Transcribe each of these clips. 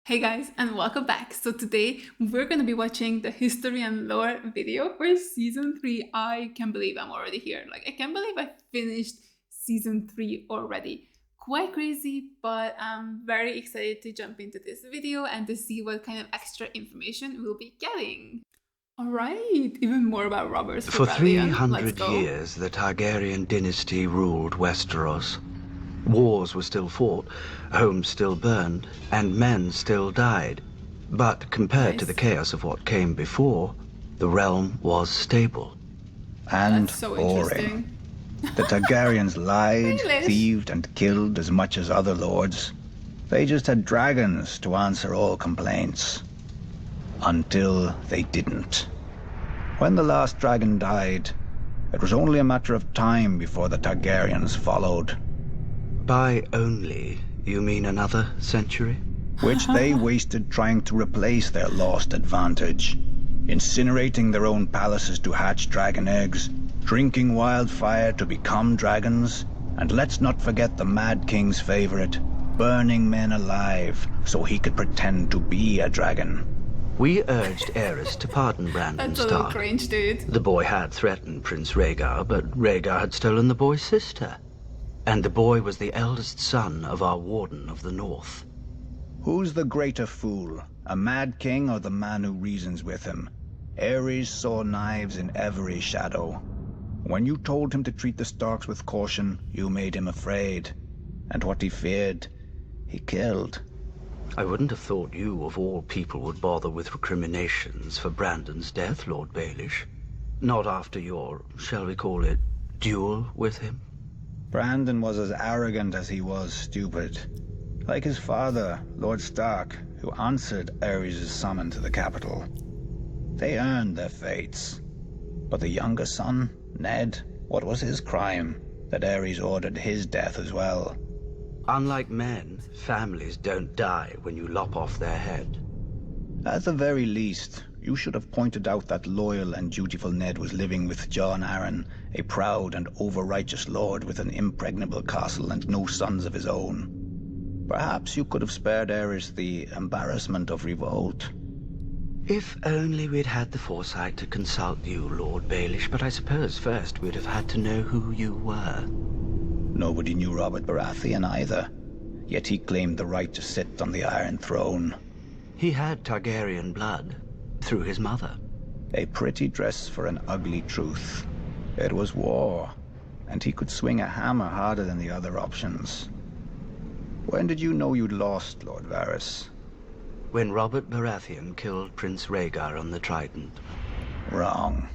Hey guys, and welcome back. So today we're going to be watching the history and lore video for season 3. I can't believe I'm already here. I can't believe I finished season 3 already. Quite crazy, but I'm very excited to jump into this video and to see what kind of extra information we'll be getting. Alright, even more about Robert's For Rebellion. 300 years, the Targaryen dynasty ruled Westeros. Wars were still fought, homes still burned, and men still died. But compared to the chaos of what came before, the realm was stable. And so boring. The Targaryens lied, Baelish. thieved, and killed as much as other lords. They just had dragons to answer all complaints. Until they didn't. When the last dragon died, it was only a matter of time before the Targaryens followed. By only, you mean another century? Which they wasted trying to replace their lost advantage. Incinerating their own palaces to hatch dragon eggs, drinking wildfire to become dragons, and let's not forget the Mad King's favorite, burning men alive so he could pretend to be a dragon. We urged Aerys to pardon Brandon That's a little Stark. cringe, dude. The boy had threatened Prince Rhaegar, but Rhaegar had stolen the boy's sister. And the boy was the eldest son of our Warden of the North. Who's the greater fool, a Mad King or the man who reasons with him? Aerys saw knives in every shadow. When you told him to treat the Starks with caution, you made him afraid. And what he feared, he killed. I wouldn't have thought you, of all people, would bother with recriminations for Brandon's death, Lord Baelish. Not after your, shall we call it, duel with him? Brandon was as arrogant as he was stupid. Like his father, Lord Stark, who answered Aerys' summon to the capital. They earned their fates. But the younger son, Ned, what was his crime that Aerys ordered his death as well? Unlike men, families don't die when you lop off their head. At the very least, you should have pointed out that loyal and dutiful Ned was living with Jon Arryn, a proud and over-righteous lord with an impregnable castle and no sons of his own. Perhaps you could have spared Aerys the embarrassment of revolt. If only we'd had the foresight to consult you, Lord Baelish, but I suppose first we'd have had to know who you were. Nobody knew Robert Baratheon either, yet he claimed the right to sit on the Iron Throne. He had Targaryen blood, through his mother. A pretty dress for an ugly truth. It was war, and he could swing a hammer harder than the other options. When did you know you'd lost, Lord Varys? When Robert Baratheon killed Prince Rhaegar on the Trident. Wrong.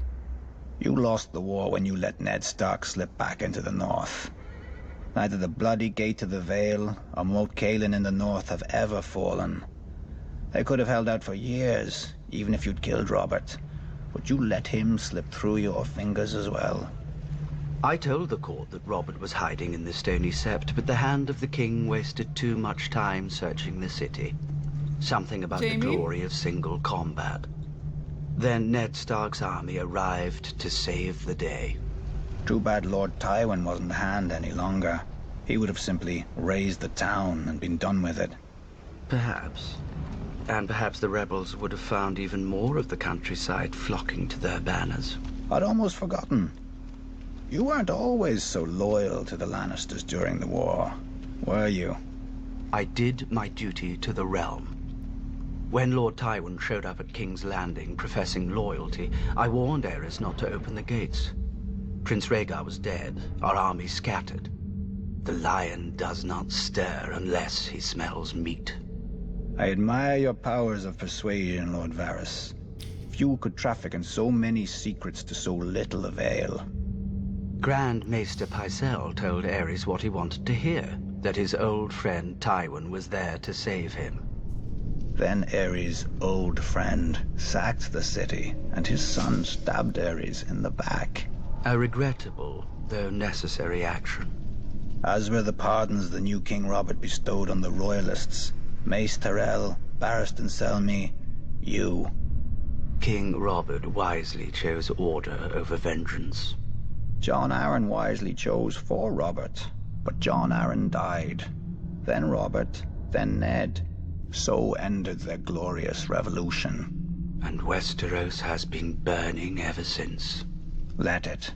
You lost the war when you let Ned Stark slip back into the north. Neither the bloody gate of the Vale or Moat Cailin in the north have ever fallen. They could have held out for years, even if you'd killed Robert. But you let him slip through your fingers as well. I told the court that Robert was hiding in the Stony Sept, but the hand of the king wasted too much time searching the city. Something about the glory of single combat. Then Ned Stark's army arrived to save the day. Too bad Lord Tywin wasn't the hand any longer. He would have simply razed the town and been done with it. Perhaps. And perhaps the rebels would have found even more of the countryside flocking to their banners. I'd almost forgotten. You weren't always so loyal to the Lannisters during the war, were you? I did my duty to the realm. When Lord Tywin showed up at King's Landing professing loyalty, I warned Aerys not to open the gates. Prince Rhaegar was dead, our army scattered. The lion does not stir unless he smells meat. I admire your powers of persuasion, Lord Varys. Few could traffic in so many secrets to so little avail. Grand Maester Pycelle told Aerys what he wanted to hear, that his old friend Tywin was there to save him. Then Aerys' old friend sacked the city, and his son stabbed Aerys in the back. A regrettable, though necessary action. As were the pardons the new King Robert bestowed on the royalists. Mace Tyrell, Barristan Selmy, you. King Robert wisely chose order over vengeance. Jon Arryn wisely chose for Robert, but Jon Arryn died. Then Robert, then Ned. So ended their glorious revolution. And Westeros has been burning ever since. Let it.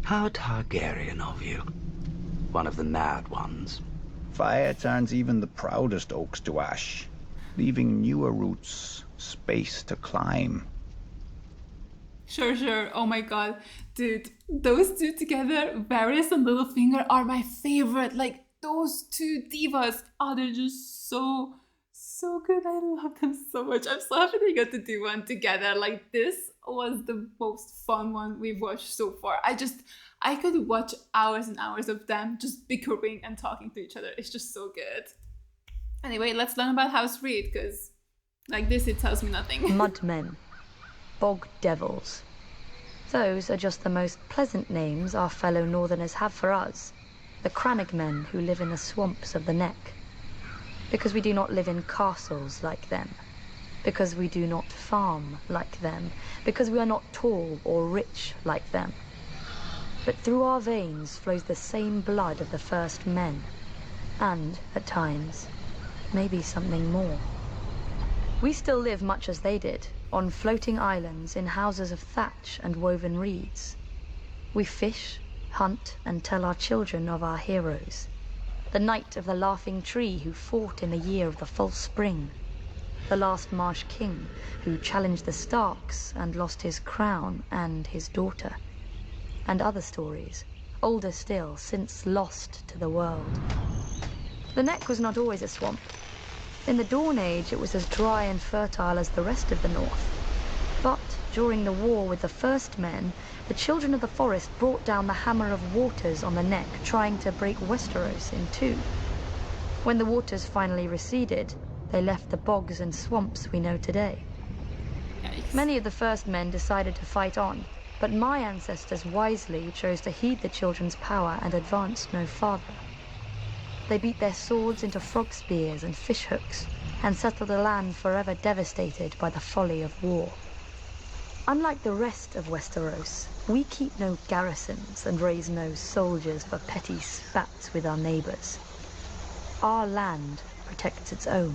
How Targaryen of you. One of the mad ones. Fire turns even the proudest oaks to ash, leaving newer roots space to climb. Sure. Oh my god. Dude, those two together, Varys and Littlefinger, are my favorite. Like, those two divas, they're just so good. I love them so much. I'm so happy they got to do one together. Like, this was the most fun one we've watched so far. I could watch hours and hours of them just bickering and talking to each other. It's just so good. Anyway, let's learn about House Reed, because like this, it tells me nothing. Mudmen. Bog devils. Those are just the most pleasant names our fellow northerners have for us. The Crannogmen who live in the swamps of the Neck. Because we do not live in castles like them. Because we do not farm like them. Because we are not tall or rich like them. But through our veins flows the same blood of the first men. And, at times, maybe something more. We still live much as they did, on floating islands in houses of thatch and woven reeds. We fish, hunt, and tell our children of our heroes. The knight of the laughing tree who fought in the year of the false spring. The last marsh king who challenged the Starks and lost his crown and his daughter. And other stories, older still, since lost to the world. The Neck was not always a swamp. In the Dawn Age, it was as dry and fertile as the rest of the north. But during the war with the First Men, the children of the forest brought down the hammer of waters on the Neck, trying to break Westeros in two. When the waters finally receded, they left the bogs and swamps we know today. Yikes. Many of the First Men decided to fight on, but my ancestors wisely chose to heed the children's power and advance no farther. They beat their swords into frog spears and fish hooks, and settled a land forever devastated by the folly of war. Unlike the rest of Westeros, we keep no garrisons and raise no soldiers for petty spats with our neighbors. Our land protects its own.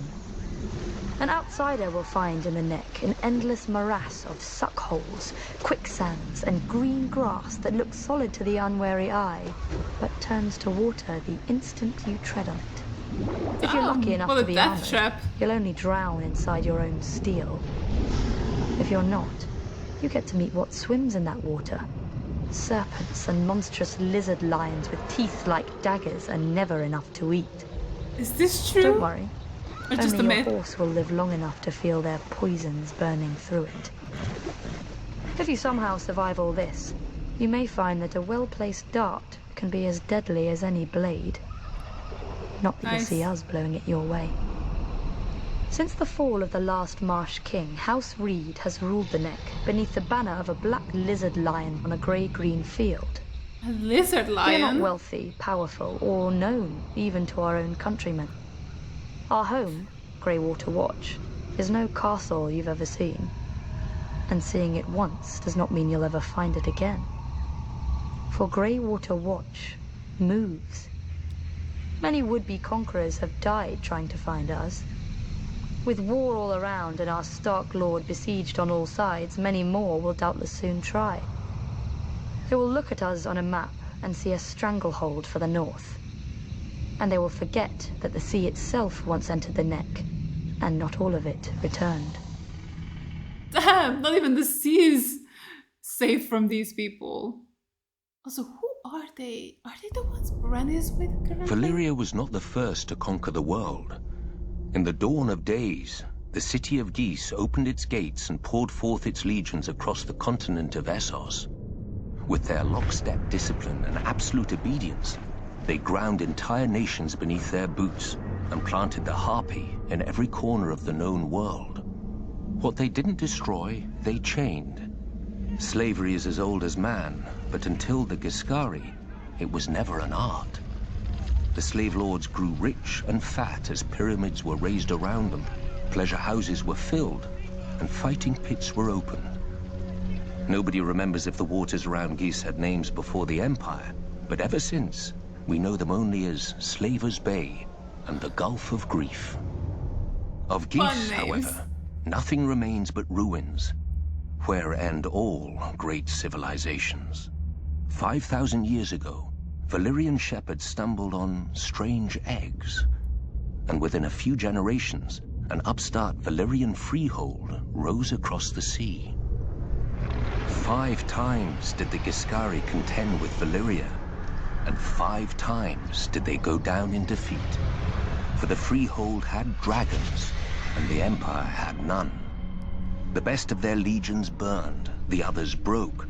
An outsider will find in the Neck an endless morass of suckholes, quicksands, and green grass that looks solid to the unwary eye, but turns to water the instant you tread on it. If you're lucky enough to be armored, you'll only drown inside your own steel. If you're not, you get to meet what swims in that water. Serpents and monstrous lizard lions with teeth like daggers and never enough to eat. Is this true? Don't worry. Or just Only a your myth? horse will live long enough to feel their poisons burning through it. If you somehow survive all this, you may find that a well-placed dart can be as deadly as any blade. Not that you'll see us blowing it your way. Since the fall of the last Marsh King, House Reed has ruled the Neck beneath the banner of a black lizard lion on a grey-green field. A lizard lion? We're not wealthy, powerful, or known even to our own countrymen. Our home, Greywater Watch, is no castle you've ever seen. And seeing it once does not mean you'll ever find it again. For Greywater Watch moves. Many would-be conquerors have died trying to find us. With war all around and our Stark Lord besieged on all sides, many more will doubtless soon try. They will look at us on a map and see a stranglehold for the north. And they will forget that the sea itself once entered the Neck, and not all of it returned. Damn, not even the sea is safe from these people. Also, who are they? Are they the ones Bran is with currently? Valyria was not the first to conquer the world. In the dawn of days, the city of Ghis opened its gates and poured forth its legions across the continent of Essos. With their lockstep discipline and absolute obedience, they ground entire nations beneath their boots and planted the harpy in every corner of the known world. What they didn't destroy, they chained. Slavery is as old as man, but until the Giscari, it was never an art. The slave lords grew rich and fat as pyramids were raised around them, pleasure houses were filled, and fighting pits were opened. Nobody remembers if the waters around Ghis had names before the Empire, but ever since, we know them only as Slaver's Bay and the Gulf of Grief. Of Ghis, however, nothing remains but ruins, where end all great civilizations. 5,000 years ago, Valyrian shepherds stumbled on strange eggs, and within a few generations, an upstart Valyrian freehold rose across the sea. 5 times did the Giscari contend with Valyria, and 5 times did they go down in defeat. For the freehold had dragons, and the Empire had none. The best of their legions burned, the others broke.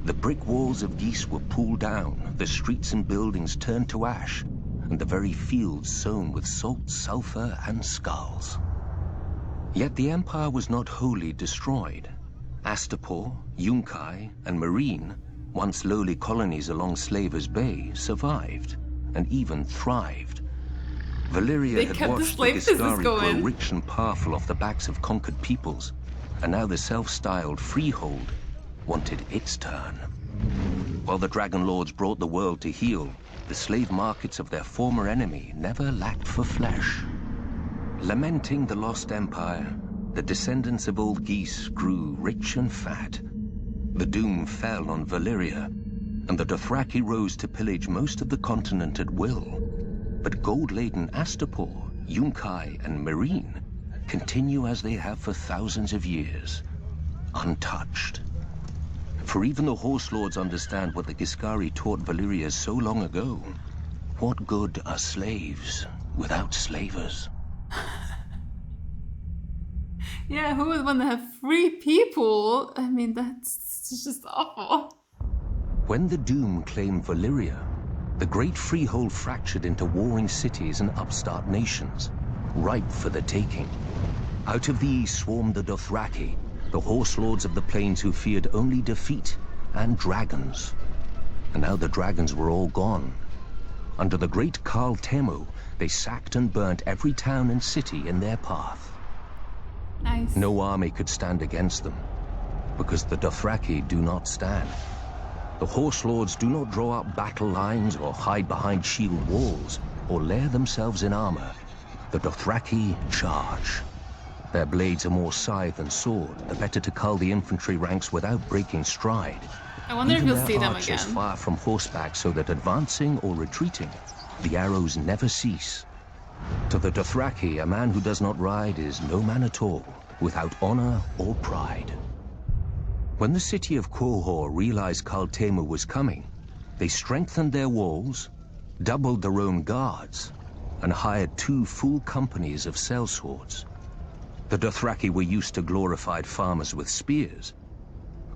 The brick walls of Ghis were pulled down, the streets and buildings turned to ash, and the very fields sown with salt, sulfur, and skulls. Yet the Empire was not wholly destroyed. Astapor, Yunkai, and Meereen, once lowly colonies along Slavers Bay, survived, and even thrived. Valyria had watched the Giscari grow rich and powerful off the backs of conquered peoples, and now the self-styled freehold wanted its turn. While the Dragon Lords brought the world to heel, the slave markets of their former enemy never lacked for flesh. Lamenting the lost empire, the descendants of old Ghis grew rich and fat. The doom fell on Valyria, and the Dothraki rose to pillage most of the continent at will. But gold-laden Astapor, Yunkai, and Meereen continue as they have for thousands of years, untouched. For even the Horse Lords understand what the Giscari taught Valyria so long ago. What good are slaves without slavers? Yeah, who would want to have free people? I mean, that's just awful. When the doom claimed Valyria, the great freehold fractured into warring cities and upstart nations, ripe for the taking. Out of the east swarmed the Dothraki, the horse lords of the plains who feared only defeat and dragons. And now the dragons were all gone. Under the great Khal Temu, they sacked and burnt every town and city in their path. Nice. No army could stand against them, because the Dothraki do not stand. The horse lords do not draw up battle lines or hide behind shield walls or lair themselves in armor. The Dothraki charge. Their blades are more scythe than sword, the better to cull the infantry ranks without breaking stride. I wonder if you'll see them archers again. fire from horseback so that advancing or retreating, the arrows never cease. To the Dothraki, a man who does not ride is no man at all, without honor or pride. When the city of Quohor realized Khal Temu was coming, they strengthened their walls, doubled their own guards, and hired 2 full companies of sellswords. The Dothraki were used to glorified farmers with spears.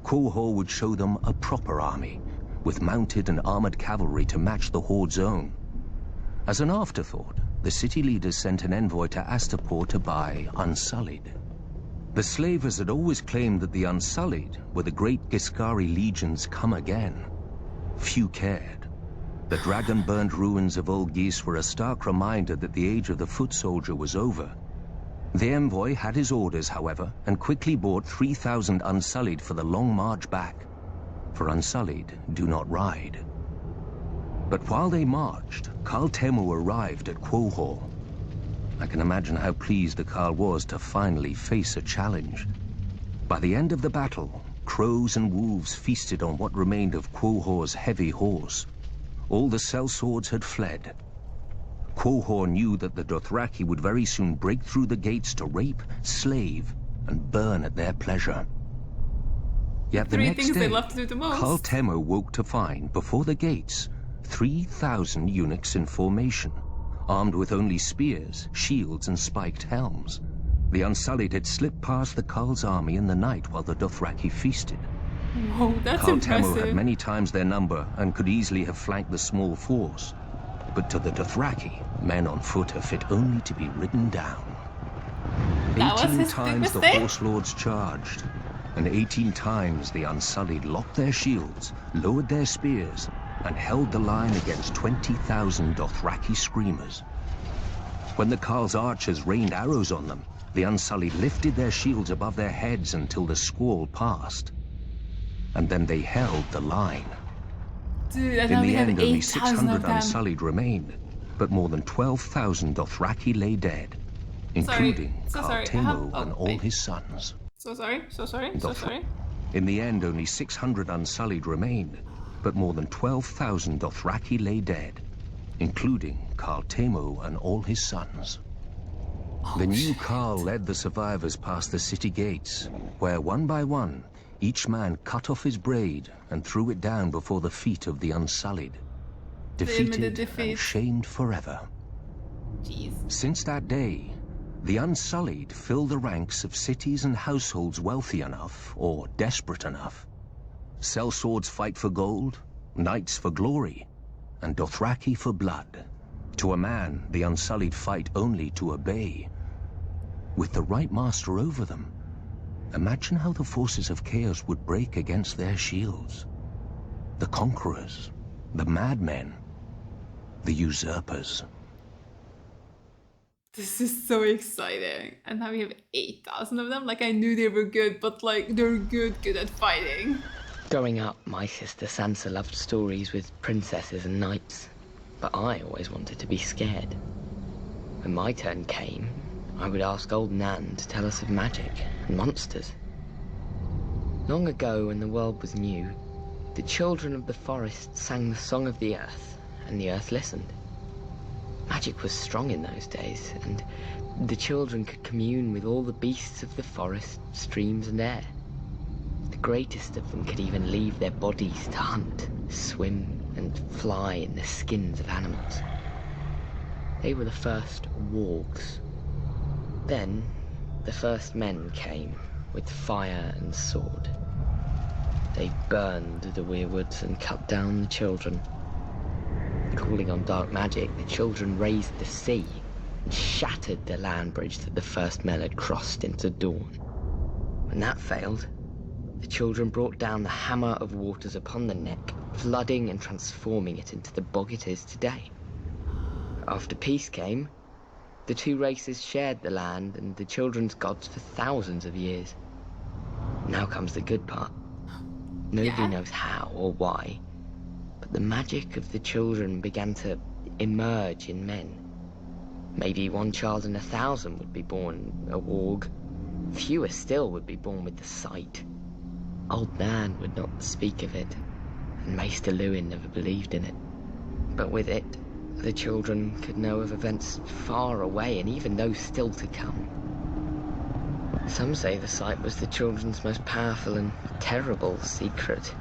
Quohor would show them a proper army, with mounted and armored cavalry to match the Horde's own. As an afterthought, the city leaders sent an envoy to Astapor to buy Unsullied. The slavers had always claimed that the Unsullied were the great Giscari legions come again. Few cared. The dragon-burned ruins of old Ghis were a stark reminder that the age of the foot soldier was over. The envoy had his orders, however, and quickly bought 3,000 Unsullied for the long march back. For Unsullied do not ride. But while they marched, Khal Temu arrived at Quohor. I can imagine how pleased the Khal was to finally face a challenge. By the end of the battle, crows and wolves feasted on what remained of Quohor's heavy horse. All the sellswords had fled. Quohor knew that the Dothraki would very soon break through the gates to rape, slave, and burn at their pleasure. Yet the next day, Khal Temu woke to find, before the gates, 3,000 eunuchs in formation, armed with only spears, shields, and spiked helms. The Unsullied had slipped past the Khal's army in the night while the Dothraki feasted. Whoa, that's Khal impressive. Temu had many times their number and could easily have flanked the small force. But to the Dothraki, men on foot are fit only to be ridden down. That was 18 his times the mistake? horse lords charged, and 18 times the Unsullied locked their shields, lowered their spears, and held the line against 20,000 Dothraki screamers. When the Khal's archers rained arrows on them, the Unsullied lifted their shields above their heads until the squall passed. And then they held the line. Dude, I In know we the have end, only 8,000 600 of them. Unsullied remained, but more than 12,000 Dothraki lay dead. including So sorry. Cartemo Oh, and all wait. his sons. So sorry. In the end, only 600 Unsullied remained, but more than 12,000 Dothraki lay dead, including Cartemo and all his sons. The new Khal led the survivors past the city gates, where one by one, each man cut off his braid and threw it down before the feet of the Unsullied, defeated and shamed forever. Jeez. Since that day, the Unsullied fill the ranks of cities and households wealthy enough, or desperate enough. Sellswords fight for gold, knights for glory, and Dothraki for blood. To a man, the Unsullied fight only to obey. With the right master over them, imagine how the forces of chaos would break against their shields. The conquerors, the madmen, the usurpers. This is so exciting. And now we have 8,000 of them. Like, I knew they were good, but like, they're good at fighting. Growing up, my sister Sansa loved stories with princesses and knights, but I always wanted to be scared. When my turn came, I would ask old Nan to tell us of magic and monsters. Long ago, when the world was new, the children of the forest sang the song of the earth, and the earth listened. Magic was strong in those days, and the children could commune with all the beasts of the forest, streams, and air. The greatest of them could even leave their bodies to hunt, swim, and fly in the skins of animals. They were the first wargs. Then, the first men came, with fire and sword. They burned the weirwoods and cut down the children. Calling on dark magic, the children raised the sea and shattered the land bridge that the first men had crossed into dawn. When that failed, the children brought down the hammer of waters upon the neck, flooding and transforming it into the bog it is today. After peace came, the two races shared the land and the children's gods for thousands of years. Now comes the good part. Nobody knows how or why, but the magic of the children began to emerge in men. Maybe one child in 1,000 would be born a warg. Fewer still would be born with the sight. Old Nan would not speak of it, and Maester Luwin never believed in it. But with it, the children could know of events far away and even those still to come. Some say the sight was the children's most powerful and terrible secret,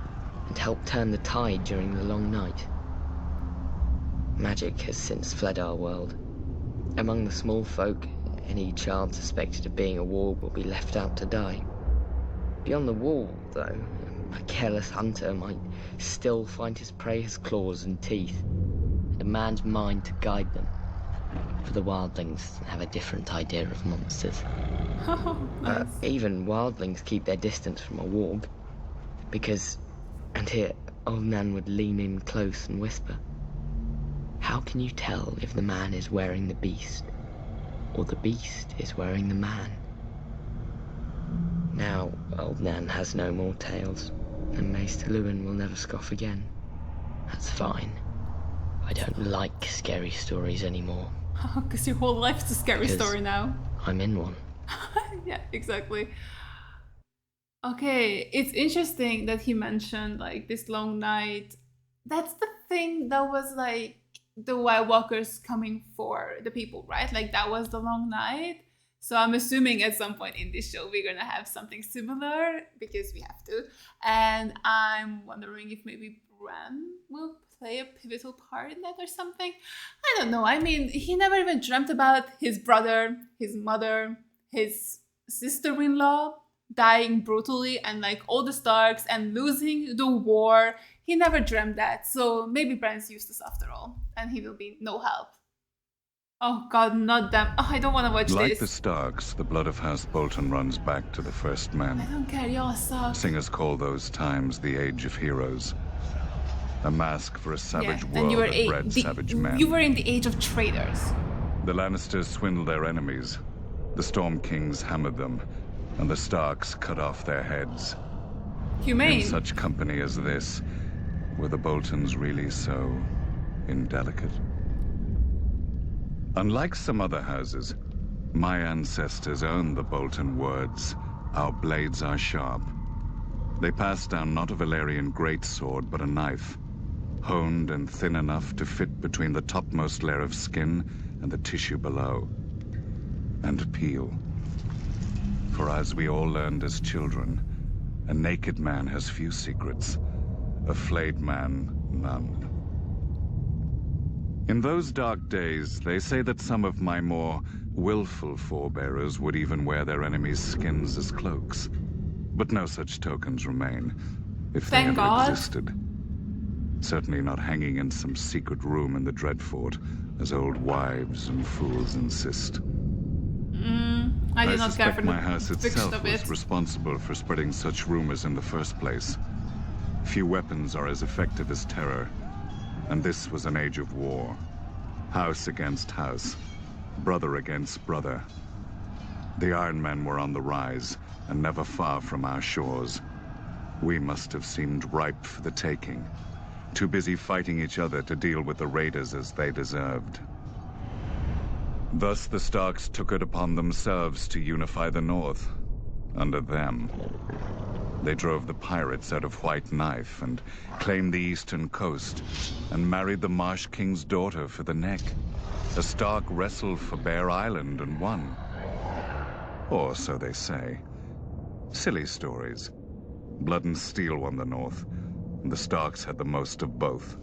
and helped turn the tide during the long night. Magic has since fled our world. Among the small folk, any child suspected of being a warg will be left out to die. Beyond the wall, though, a careless hunter might still find his prey has claws and teeth, and a man's mind to guide them. For the wildlings have a different idea of monsters. Oh, nice. Even wildlings keep their distance from a warg, because, and here old Nan would lean in close and whisper, how can you tell if the man is wearing the beast, or the beast is wearing the man? Now, old Nan has no more tales, and Maester Luwin will never scoff again. That's fine. I don't like scary stories anymore. Because your whole life's a scary story now. I'm in one. Yeah, exactly. Okay, it's interesting that he mentioned like this long night. That's the thing that was like the White Walkers coming for the people, right? Like that was the long night. So I'm assuming at some point in this show we're gonna have something similar because we have to. And I'm wondering if maybe Bran will play a pivotal part in that or something. I don't know. I mean, he never even dreamt about his brother, his mother, his sister-in-law dying brutally and like all the Starks and losing the war. He never dreamt that. So maybe Bran's useless after all and he will be no help. Oh god, not them. Oh, I don't want to watch like this. The Starks, the blood of House Bolton runs back to the first men. I don't care, y'all suck. Singers call those times the Age of Heroes. A mask for a savage and world that bred savage men. You were in the age of traitors. The Lannisters swindled their enemies. The Storm Kings hammered them, and the Starks cut off their heads. Humane. In such company as this, were the Boltons really so indelicate? Unlike some other houses, My ancestors owned the Bolton words, "Our blades are sharp." They passed down not a Valyrian greatsword, but a knife, honed and thin enough to fit between the topmost layer of skin and the tissue below, and peel. For as we all learned as children, a naked man has few secrets, a flayed man none. In those dark days, they say that some of my more willful forebearers would even wear their enemies' skins as cloaks. But no such tokens remain, if they Thank ever God. existed. Certainly not hanging in some secret room in the Dreadfort, as old wives and fools insist. I did not care suspect for my the house fiction itself of was it. responsible for spreading such rumors in the first place. Few weapons are as effective as terror, and this was an age of war. House against house, brother against brother. The Iron Men were on the rise, and never far from our shores. We must have seemed ripe for the taking, too busy fighting each other to deal with the raiders as they deserved. Thus the Starks took it upon themselves to unify the North. Under them, they drove the pirates out of White Knife and claimed the eastern coast, and married the Marsh King's daughter for the neck. A Stark wrestled for Bear Island and won. Or so they say. Silly stories. Blood and Steel won the North, and the Starks had the most of both.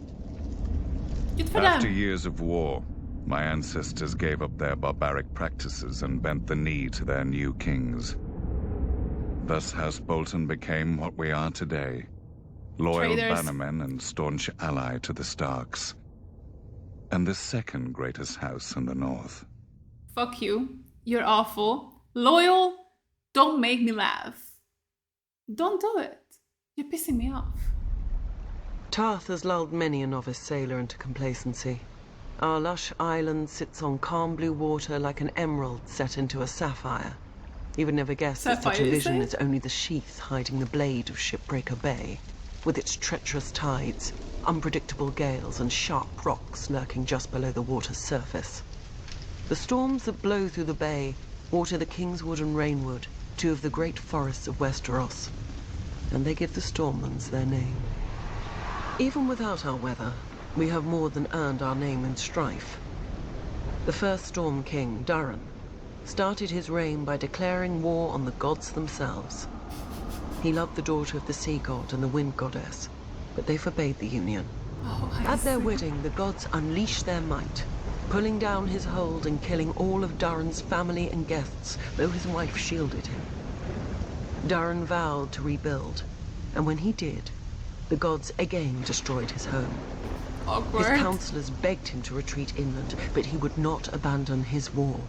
Good for After them. years of war, my ancestors gave up their barbaric practices and bent the knee to their new kings. Thus House Bolton became what we are today. Loyal Traitors. bannermen and staunch ally to the Starks. And the second greatest house in the North. Fuck you. You're awful. Loyal. Don't make me laugh. Don't do it. You're pissing me off. Tarth has lulled many a novice sailor into complacency. Our lush island sits on calm blue water like an emerald set into a sapphire. You would never guess that such a Sapphire, you vision say? is only the sheath hiding the blade of Shipbreaker Bay, with its treacherous tides, unpredictable gales, and sharp rocks lurking just below the water's surface. The storms that blow through the bay water the Kingswood and Rainwood, two of the great forests of Westeros, and they give the Stormlands their name. Even without our weather, we have more than earned our name in strife. The first Storm King, Durin, started his reign by declaring war on the gods themselves. He loved the daughter of the sea god and the wind goddess, but they forbade the union. Oh, I At their see. wedding, the gods unleashed their might, pulling down his hold and killing all of Durin's family and guests, though his wife shielded him. Durin vowed to rebuild, and when he did, the gods again destroyed his home. Awkward. His counselors begged him to retreat inland, but he would not abandon his war.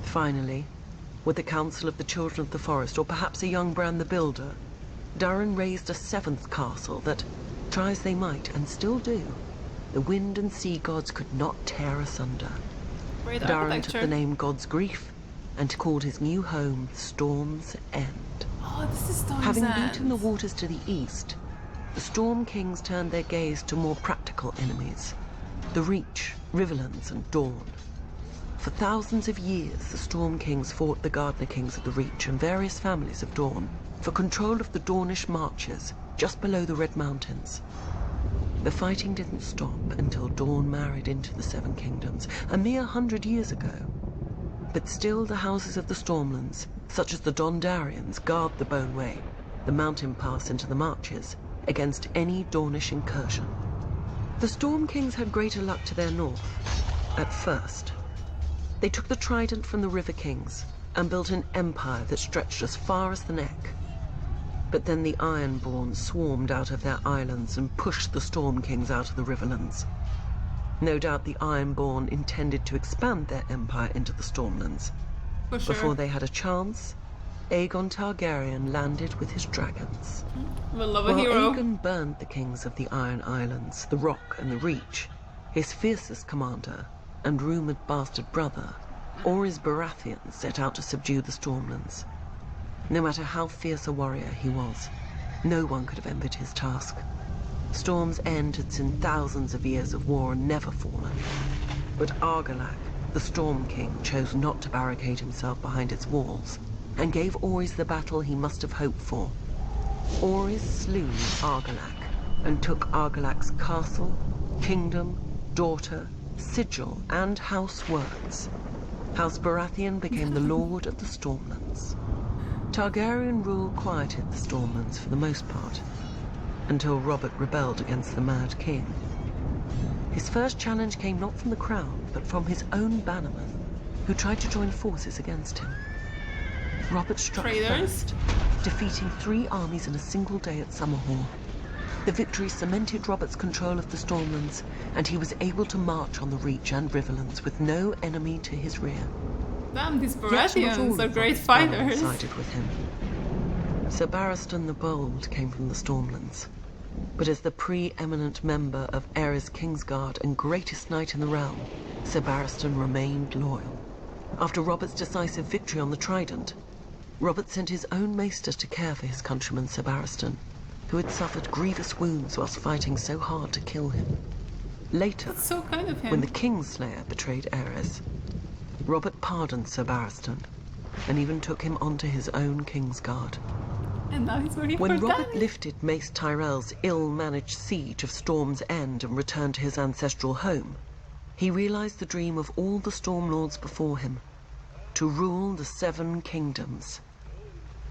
Finally, with the council of the Children of the Forest, or perhaps a young Bran the Builder, Durin raised a seventh castle that, try as they might, and still do, the wind and sea gods could not tear asunder. Great Durin took architecture. the name God's Grief and called his new home Storm's End. Oh, this is Storm's Having End. beaten the waters to the east, the Storm Kings turned their gaze to more practical enemies, the Reach, Riverlands, and Dawn. For thousands of years, the Storm Kings fought the Gardener Kings of the Reach and various families of Dawn for control of the Dornish marches just below the Red Mountains. The fighting didn't stop until Dawn married into the Seven Kingdoms, a mere 100 years ago. But still the houses of the Stormlands, such as the Dondarians, guard the Boneway, the mountain pass into the marches, against any Dornish incursion. The Storm Kings had greater luck to their north, at first. They took the trident from the River Kings and built an empire that stretched as far as the neck. But then the Ironborn swarmed out of their islands and pushed the Storm Kings out of the Riverlands. No doubt the Ironborn intended to expand their empire into the Stormlands. For sure. Before they had a chance, Aegon Targaryen landed with his dragons. We'll love a While hero. Aegon burned the kings of the Iron Islands, the Rock and the Reach, his fiercest commander and rumoured bastard brother, Orys Baratheon, set out to subdue the Stormlands. No matter how fierce a warrior he was, no one could have envied his task. Storm's End had seen thousands of years of war and never fallen. But Argilac, the Storm King chose not to barricade himself behind its walls and gave Orys the battle he must have hoped for. Orys slew Argilac and took Argilac's castle, kingdom, daughter, sigil, and House Words. House Baratheon became the lord of the Stormlands. Targaryen rule quieted the Stormlands for the most part, until Robert rebelled against the Mad King. His first challenge came not from the crown, but from his own bannermen, who tried to join forces against him. Robert struck first, defeating 3 armies in a single day at Summerhall. The victory cemented Robert's control of the Stormlands, and he was able to march on the Reach and Riverlands with no enemy to his rear. Damn, these Baratheons are great fighters. Sided with him. Sir Barristan the Bold came from the Stormlands, but as the pre-eminent member of Aerys Kingsguard and greatest knight in the realm, Sir Barristan remained loyal. After Robert's decisive victory on the Trident, Robert sent his own maester to care for his countryman Sir Barristan, who had suffered grievous wounds whilst fighting so hard to kill him. Later, that's so kind of him. When the Kingslayer betrayed Aerys, Robert pardoned Sir Barristan and even took him onto his own Kingsguard. And now he's working when for Robert Danny. lifted Mace Tyrell's ill-managed siege of Storm's End and returned to his ancestral home, he realized the dream of all the Stormlords before him, to rule the 7 kingdoms.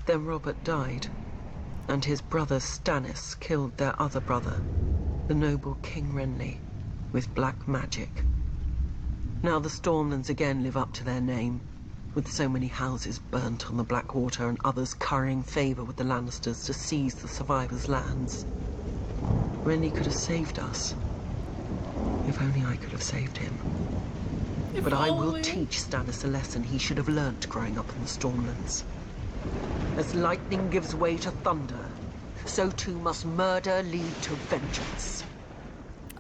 Then Robert died, and his brother Stannis killed their other brother, the noble King Renly, with black magic. Now the Stormlands again live up to their name, with so many houses burnt on the Blackwater and others currying favor with the Lannisters to seize the survivors' lands. Renly could have saved us. If only I could have saved him. But I will teach Stannis a lesson he should have learnt growing up in the Stormlands. As lightning gives way to thunder, so too must murder lead to vengeance.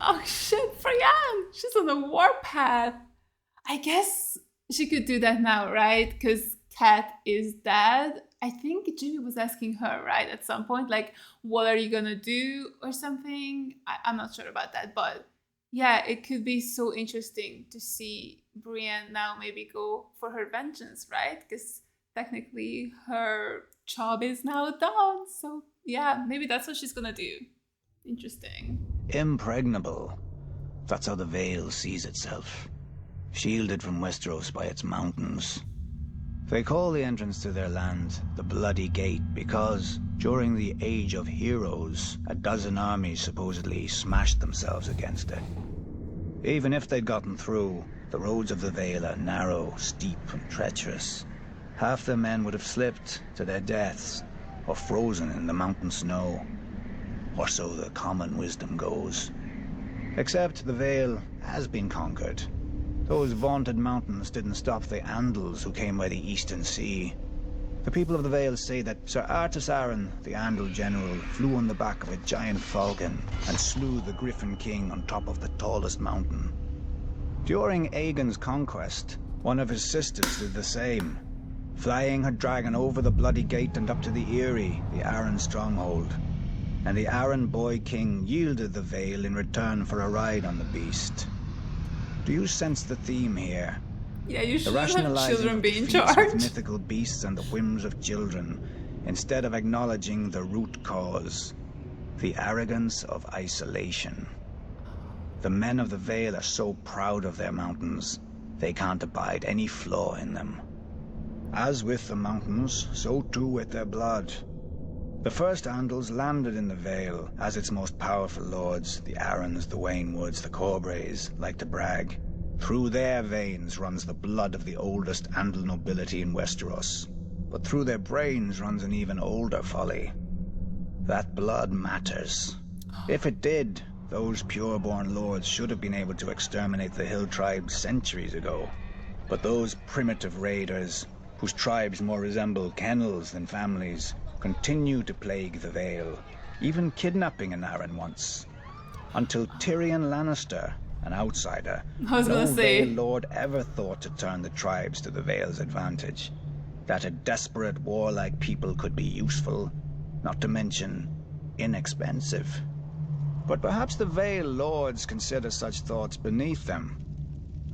Oh shit, Brienne! She's on the warpath. I guess she could do that now, right? Because Cat is dead. I think Jimmy was asking her, right, at some point, like, what are you gonna do or something? I'm not sure about that, but yeah, it could be so interesting to see Brienne now maybe go for her vengeance, right? Because technically her job is now done. So yeah, maybe that's what she's gonna do. Interesting. Impregnable. That's how the Vale sees itself. Shielded from Westeros by its mountains. They call the entrance to their land the Bloody Gate because, during the Age of Heroes, a dozen armies supposedly smashed themselves against it. Even if they'd gotten through, the roads of the Vale are narrow, steep, and treacherous. Half the men would have slipped to their deaths, or frozen in the mountain snow. Or so the common wisdom goes. Except the Vale has been conquered. Those vaunted mountains didn't stop the Andals who came by the Eastern Sea. The people of the Vale say that Sir Artus Arryn, the Andal general, flew on the back of a giant falcon and slew the Griffin King on top of the tallest mountain. During Aegon's conquest, one of his sisters did the same, flying her dragon over the Bloody Gate and up to the Eyrie, the Arryn stronghold. And the Arryn boy king yielded the Vale in return for a ride on the beast. Do you sense the theme here? Yeah, you The should have rationalizing children of be in feats of charge. mythical beasts and the whims of children, instead of acknowledging the root cause, the arrogance of isolation. The men of the Vale are so proud of their mountains, they can't abide any flaw in them. As with the mountains, so too with their blood. The first Andals landed in the Vale as its most powerful lords, the Arryns, the Waynwoods, the Corbrays, like to brag. Through their veins runs the blood of the oldest Andal nobility in Westeros. But through their brains runs an even older folly. That blood matters. If it did, those pure-born lords should have been able to exterminate the hill tribes centuries ago. But those primitive raiders, whose tribes more resemble kennels than families, continue to plague the Vale, even kidnapping an Arryn once. Until Tyrion Lannister, an outsider, no Vale lord ever thought to turn the tribes to the Vale's advantage. That a desperate, warlike people could be useful, not to mention inexpensive. But perhaps the Vale lords consider such thoughts beneath them.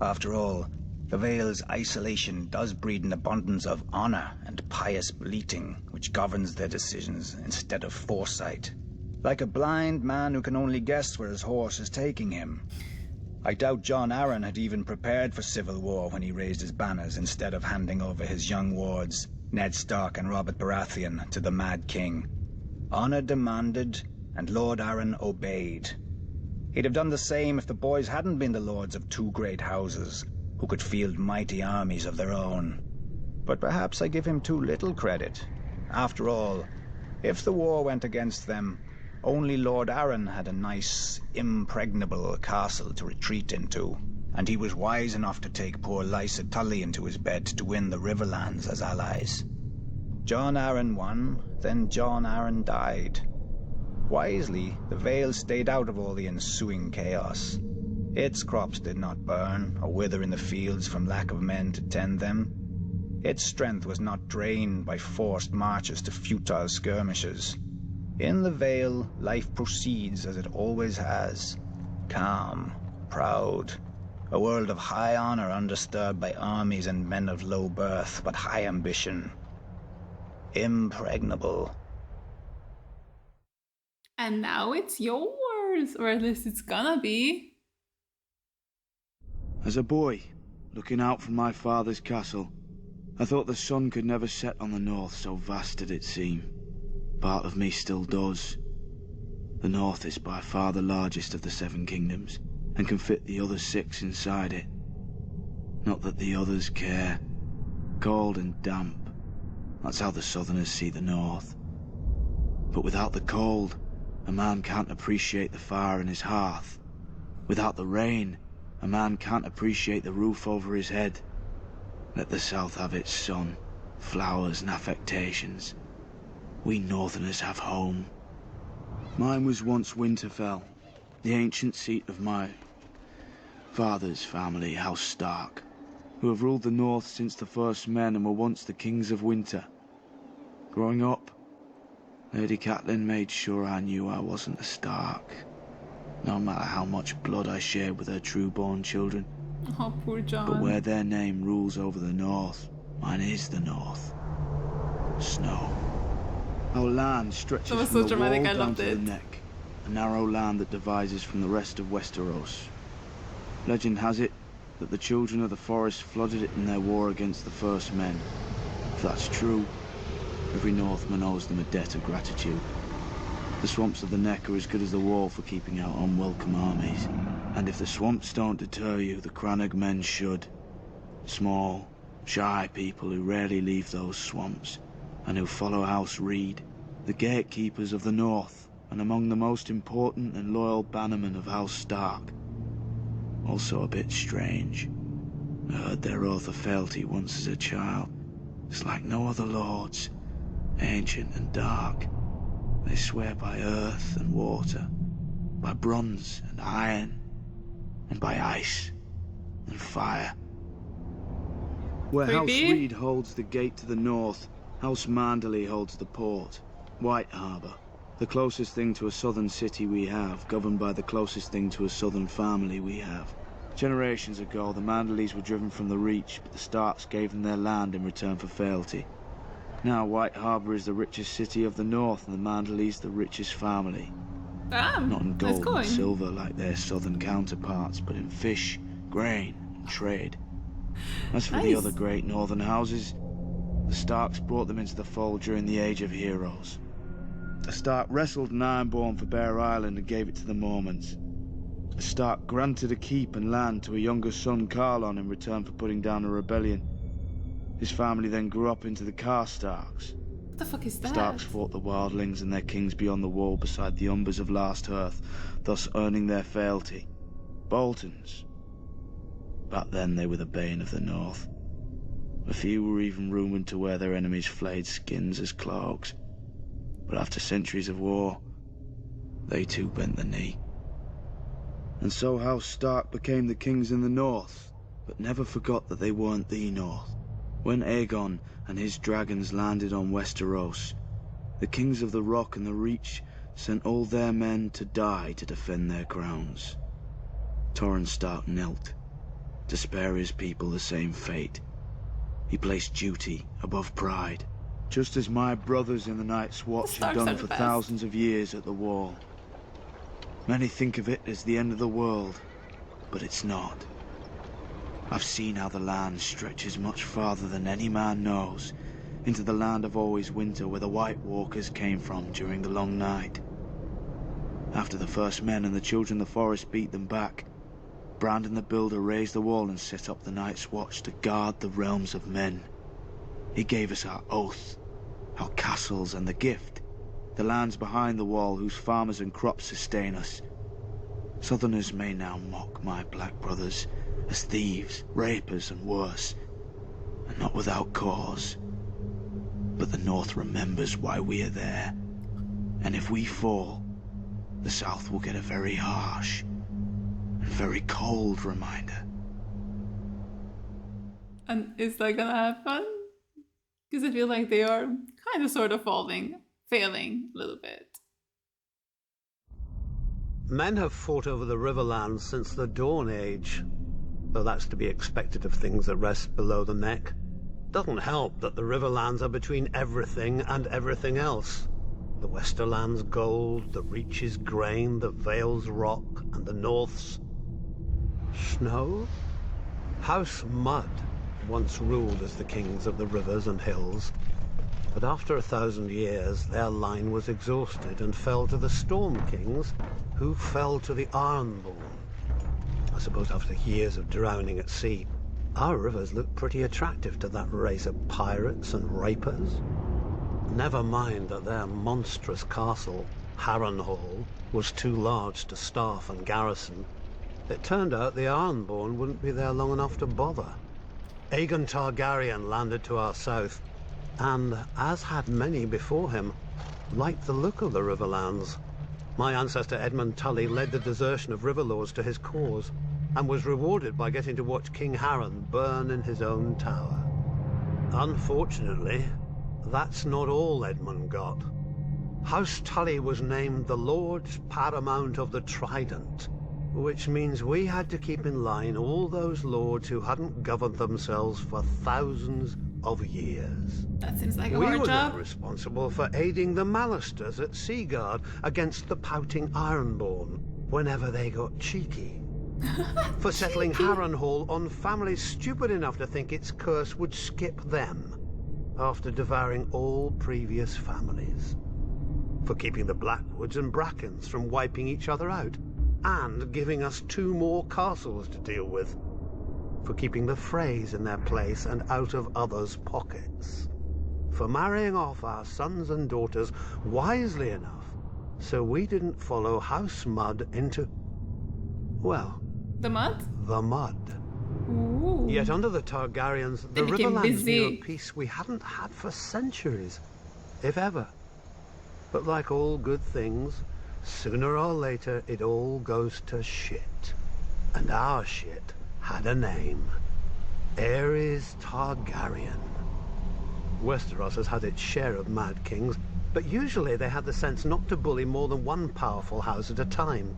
After all, The Vale's isolation does breed an abundance of honor and pious bleating, which governs their decisions instead of foresight. Like a blind man who can only guess where his horse is taking him. I doubt Jon Arryn had even prepared for civil war when he raised his banners instead of handing over his young wards, Ned Stark and Robert Baratheon, to the Mad King. Honor demanded, and Lord Arryn obeyed. He'd have done the same if the boys hadn't been the lords of two great houses, who could field mighty armies of their own. But perhaps I give him too little credit. After all, if the war went against them, only Lord Arryn had a nice, impregnable castle to retreat into, and he was wise enough to take poor Lysa Tully into his bed to win the Riverlands as allies. Jon Arryn won, then Jon Arryn died. Wisely, the Vale stayed out of all the ensuing chaos. Its crops did not burn or wither in the fields from lack of men to tend them. Its strength was not drained by forced marches to futile skirmishes. In the Vale, life proceeds as it always has. Calm, proud. A world of high honor undisturbed by armies and men of low birth, but high ambition. Impregnable. And now it's yours, or at least it's gonna be. As a boy, looking out from my father's castle, I thought the sun could never set on the north, so vast did it seem. Part of me still does. The north is by far the largest of the 7 kingdoms, and can fit the other 6 inside it. Not that the others care. Cold and damp. That's how the southerners see the north. But without the cold, a man can't appreciate the fire in his hearth. Without the rain, a man can't appreciate the roof over his head. Let the south have its sun, flowers and affectations. We northerners have home. Mine was once Winterfell, the ancient seat of my father's family, House Stark, who have ruled the north since the first men and were once the kings of winter. Growing up, Lady Catelyn made sure I knew I wasn't a Stark, no matter how much blood I shared with her true-born children. Oh, poor Jon. But where their name rules over the north, mine is the north. Snow. Our land stretches That was from so the dramatic, wall I down loved to the it. neck, a narrow land that divides us from the rest of Westeros. Legend has it that the children of the forest flooded it in their war against the first men. If that's true, every Northman owes them a debt of gratitude. The swamps of the neck are as good as the wall for keeping out unwelcome armies. And if the swamps don't deter you, the Crannog men should. Small, shy people who rarely leave those swamps, and who follow House Reed, the gatekeepers of the north, and among the most important and loyal bannermen of House Stark. Also a bit strange. I heard their oath of fealty once as a child. It's like no other lords, ancient and dark. They swear by earth and water, by bronze and iron, and by ice and fire. Where House Creepy. Reed holds the gate to the north, House Manderley holds the port, White Harbour, the closest thing to a southern city we have, governed by the closest thing to a southern family we have. Generations ago, the Manderleys were driven from the Reach, but the Starks gave them their land in return for fealty. Now White Harbour is the richest city of the north, and the Manderleys the richest family. Not in Let's gold go and in. silver like their southern counterparts, but in fish, grain, and trade. As for the Nice. other great northern houses, the Starks brought them into the fold during the Age of Heroes. The Stark wrestled an Ironborn for Bear Island and gave it to the Mormonts. The Stark granted a keep and land to a younger son, Carlon, in return for putting down a rebellion. His family then grew up into the Karstarks. What the fuck is that? Starks fought the wildlings and their kings beyond the wall beside the Umbers of Last Earth, thus earning their fealty. Boltons. Back then they were the bane of the North. A few were even rumoured to wear their enemies' flayed skins as cloaks. But after centuries of war, they too bent the knee. And so House Stark became the kings in the North, but never forgot that they weren't the North. When Aegon and his dragons landed on Westeros, the kings of the Rock and the Reach sent all their men to die to defend their crowns. Torrhen Stark knelt, to spare his people the same fate. He placed duty above pride, just as my brothers in the Night's Watch have done for thousands of years at the Wall. Many think of it as the end of the world, but it's not. I've seen how the land stretches much farther than any man knows, into the land of always winter where the White Walkers came from during the long night. After the first men and the children of the forest beat them back, Bran the Builder raised the wall and set up the Night's Watch to guard the realms of men. He gave us our oath, our castles and the gift, the lands behind the wall whose farmers and crops sustain us. Southerners may now mock my black brothers as thieves, rapers and worse, and not without cause. But the North remembers why we are there, and if we fall, the South will get a very harsh and very cold reminder. And is that gonna happen? Because I feel like they are kind of sort of failing a little bit. Men have fought over the Riverlands since the Dawn Age, though that's to be expected of things that rest below the neck. Doesn't help that the Riverlands are between everything and everything else. The Westerlands gold, the Reach's grain, the Vale's rock, and the North's snow? House Mud once ruled as the kings of the rivers and hills, but after 1,000 years their line was exhausted and fell to the Storm Kings, who fell to the Ironborn. I suppose after years of drowning at sea, our rivers look pretty attractive to that race of pirates and rapers. Never mind that their monstrous castle, Harrenhal, was too large to staff and garrison. It turned out the Ironborn wouldn't be there long enough to bother. Aegon Targaryen landed to our south, and, as had many before him, liked the look of the Riverlands. My ancestor Edmund Tully led the desertion of Riverlords to his cause, and was rewarded by getting to watch King Harren burn in his own tower. Unfortunately, that's not all Edmund got. House Tully was named the Lords Paramount of the Trident, which means we had to keep in line all those lords who hadn't governed themselves for thousands of years. That seems like a We hard were job. then responsible for aiding the Lannisters at Seaguard against the pouting Ironborn whenever they got cheeky. For settling Harrenhal on families stupid enough to think its curse would skip them after devouring all previous families. For keeping the Blackwoods and Brackens from wiping each other out and giving us 2 more castles to deal with. For keeping the Freys in their place and out of others' pockets. For marrying off our sons and daughters wisely enough so we didn't follow House Mud into, well, The mud? the mud. Ooh. Yet under the Targaryens, the They became Riverlands knew a busy. peace we hadn't had for centuries, if ever. But like all good things, sooner or later it all goes to shit. And our shit had a name. Aerys Targaryen. Westeros has had its share of mad kings, but usually they had the sense not to bully more than one powerful house at a time.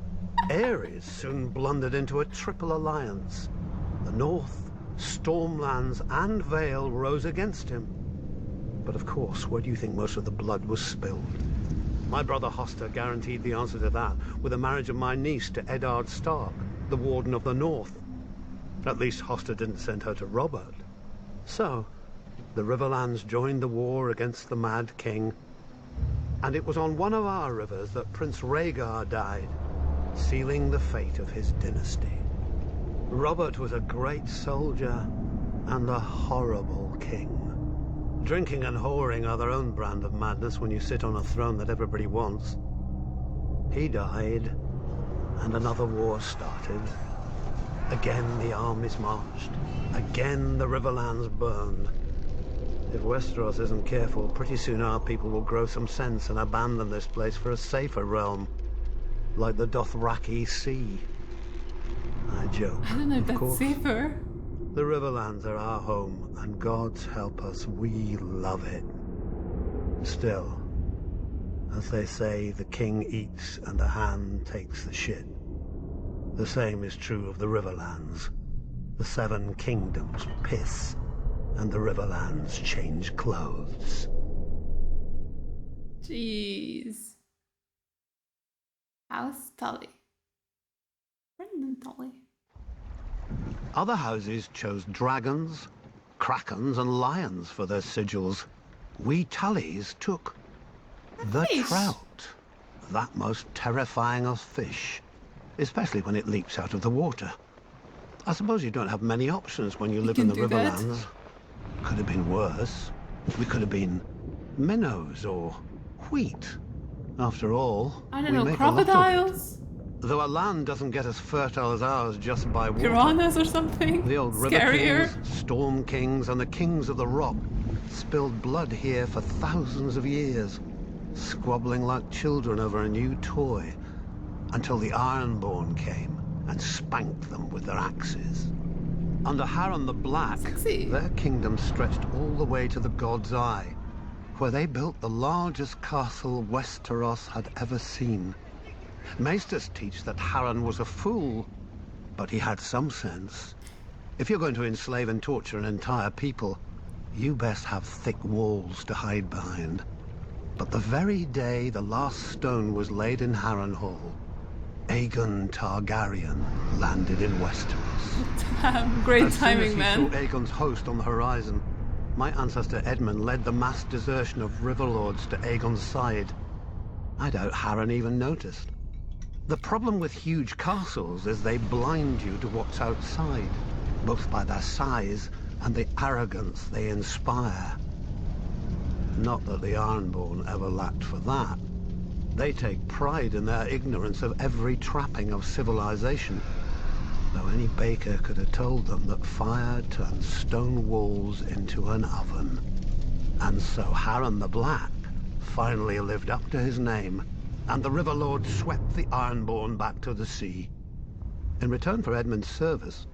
Aerys soon blundered into a triple alliance. The North, Stormlands, and Vale rose against him. But of course, where do you think most of the blood was spilled? My brother Hoster guaranteed the answer to that with the marriage of my niece to Eddard Stark, the Warden of the North. At least Hoster didn't send her to Robert. So, the Riverlands joined the war against the Mad King, and it was on one of our rivers that Prince Rhaegar died, sealing the fate of his dynasty. Robert was a great soldier and a horrible king. Drinking and whoring are their own brand of madness when you sit on a throne that everybody wants. He died, and another war started. Again the armies marched. Again the Riverlands burned. If Westeros isn't careful, pretty soon our people will grow some sense and abandon this place for a safer realm, like the Dothraki Sea. I joke. I don't know if of that's course. safer. The Riverlands are our home, and God's help us, we love it. Still, as they say, the king eats and the hand takes the shit. The same is true of the Riverlands. The Seven Kingdoms piss, and the Riverlands change clothes. Jeez. House Tully. Brynden Tully. Other houses chose dragons, krakens, and lions for their sigils. We Tullys took the fish. trout, that most terrifying of fish, especially when it leaps out of the water. I suppose you don't have many options when you live in the Riverlands. Could have been worse. We could have been minnows or wheat. After all, I don't we know, make a lot of it. crocodiles? Though a land doesn't get as fertile as ours just by water. Piranhas or something? The old river Scarier? kings, storm kings, and the kings of the rock spilled blood here for thousands of years, squabbling like children over a new toy, until the Ironborn came and spanked them with their axes. Under Harren the Black, Sexy. their kingdom stretched all the way to the God's Eye, where they built the largest castle Westeros had ever seen. Maesters teach that Harren was a fool, but he had some sense. If you're going to enslave and torture an entire people, you best have thick walls to hide behind. But the very day the last stone was laid in Harrenhal, Aegon Targaryen landed in Westeros. Damn, great As soon as timing, he man. saw Aegon's host on the horizon, my ancestor Edmund led the mass desertion of Riverlords to Aegon's side. I doubt Harren even noticed. The problem with huge castles is they blind you to what's outside, both by their size and the arrogance they inspire. Not that the Ironborn ever lacked for that. They take pride in their ignorance of every trapping of civilization, though any baker could have told them that fire turns stone walls into an oven. And so Harren the Black finally lived up to his name, and the Riverlord swept the Ironborn back to the sea. In return for Edmund's service,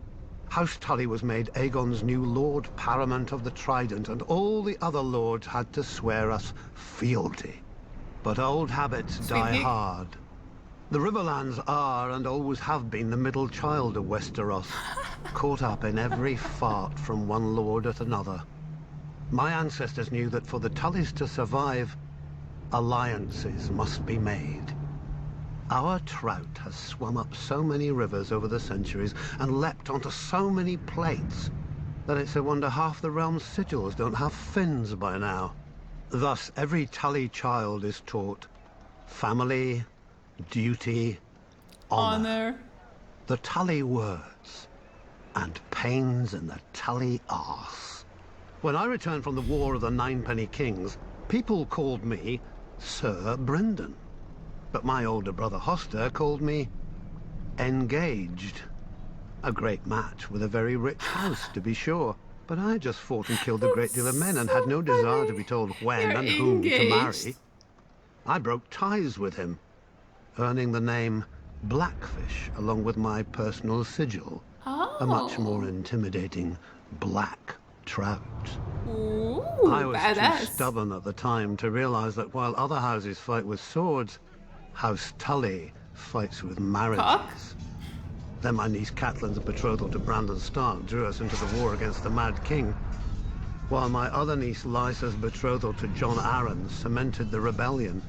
House Tully was made Aegon's new Lord Paramount of the Trident, and all the other lords had to swear us fealty. But old habits die hard. The Riverlands are, and always have been, the middle child of Westeros, caught up in every fart from one lord at another. My ancestors knew that for the Tullys to survive, alliances must be made. Our trout has swum up so many rivers over the centuries and leapt onto so many plates that it's a wonder half the realm's sigils don't have fins by now. Thus, every Tully child is taught family, duty, honor. The Tully words, and pains in the Tully arse. When I returned from the War of the Ninepenny Kings, people called me Sir Brynden. But my older brother Hoster called me Engaged. A great match with a very rich house, to be sure. But I just fought and killed a great deal of men and had no desire to be told when and whom to marry. I broke ties with him, earning the name Blackfish along with my personal sigil. A much more intimidating black trout. Ooh, I was badass. too stubborn at the time to realize that while other houses fight with swords, House Tully fights with marriages. Then my niece Catelyn's betrothal to Brandon Stark drew us into the war against the Mad King, while my other niece Lysa's betrothal to Jon Arryn cemented the rebellion.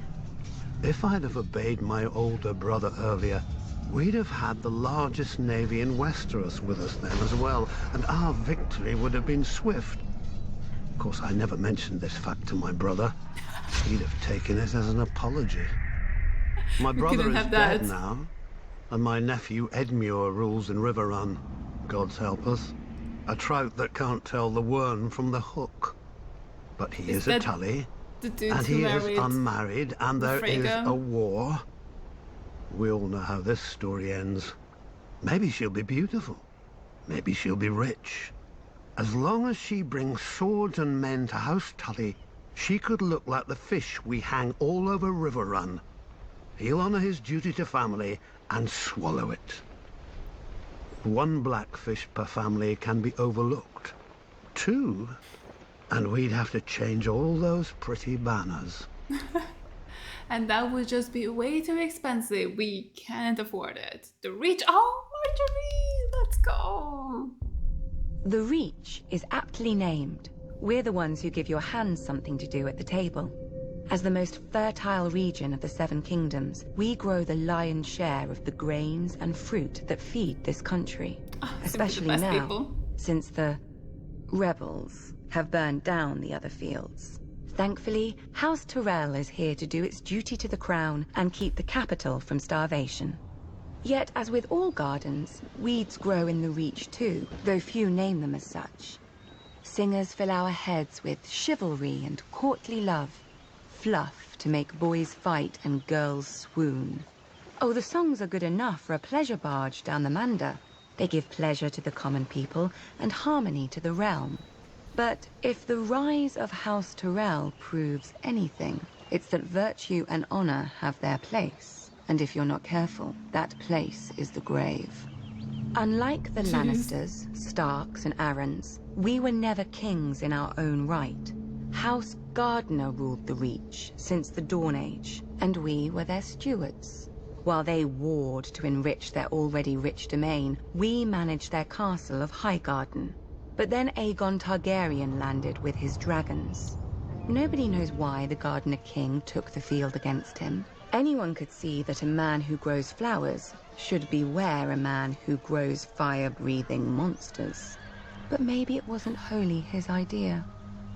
If I'd have obeyed my older brother earlier, we'd have had the largest navy in Westeros with us then as well, and our victory would have been swift. Of course, I never mentioned this fact to my brother. He'd have taken it as an apology. My brother is dead now, and my nephew Edmure rules in Riverrun. God's help us. A trout that can't tell the worm from the hook. But he is a Tully, and he is unmarried, and there is a war. We all know how this story ends. Maybe she'll be beautiful. Maybe she'll be rich. As long as she brings swords and men to House Tully, she could look like the fish we hang all over Riverrun. He'll honor his duty to family and swallow it. One blackfish per family can be overlooked. 2, and we'd have to change all those pretty banners. And that would just be way too expensive. We can't afford it. The reach. Oh, Marjorie! Let's go! The Reach is aptly named. We're the ones who give your hands something to do at the table. As the most fertile region of the Seven Kingdoms, we grow the lion's share of the grains and fruit that feed this country. Especially now, since the rebels have burned down the other fields. Thankfully, House Tyrell is here to do its duty to the crown and keep the capital from starvation. Yet, as with all gardens, weeds grow in the Reach too, though few name them as such. Singers fill our heads with chivalry and courtly love, fluff to make boys fight and girls swoon. Oh, the songs are good enough for a pleasure barge down the Manda. They give pleasure to the common people and harmony to the realm. But if the rise of House Tyrell proves anything, it's that virtue and honor have their place. And if you're not careful, that place is the grave. Unlike the Lannisters, Starks, and Arryns, we were never kings in our own right. House Gardener ruled the Reach since the Dawn Age, and we were their stewards. While they warred to enrich their already rich domain, we managed their castle of Highgarden. But then Aegon Targaryen landed with his dragons. Nobody knows why the Gardener King took the field against him. Anyone could see that a man who grows flowers should beware a man who grows fire-breathing monsters. But maybe it wasn't wholly his idea.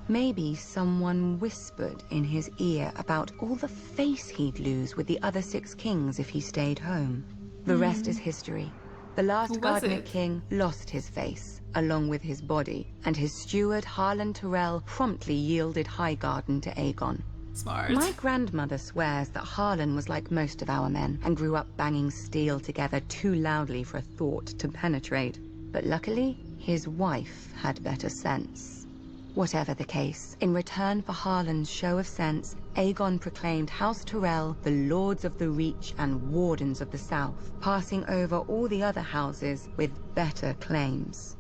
Maybe someone whispered in his ear about all the face he'd lose with the other 6 kings if he stayed home. The rest is history. The last Gardener King lost his face, along with his body, and his steward Harlan Tyrell promptly yielded Highgarden to Aegon. Smart. My grandmother swears that Harlan was like most of our men and grew up banging steel together too loudly for a thought to penetrate. But luckily, his wife had better sense. Whatever the case, in return for Harlan's show of sense, Aegon proclaimed House Tyrell the Lords of the Reach and Wardens of the South, passing over all the other houses with better claims.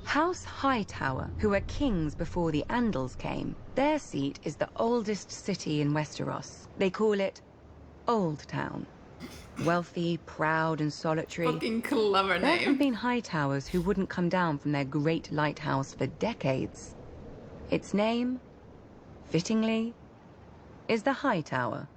House Hightower, who were kings before the Andals came, their seat is the oldest city in Westeros. They call it Old Town. Wealthy, proud, and solitary. Fucking clever There name. have been Hightowers who wouldn't come down from their great lighthouse for decades. Its name, fittingly, is the Hightower.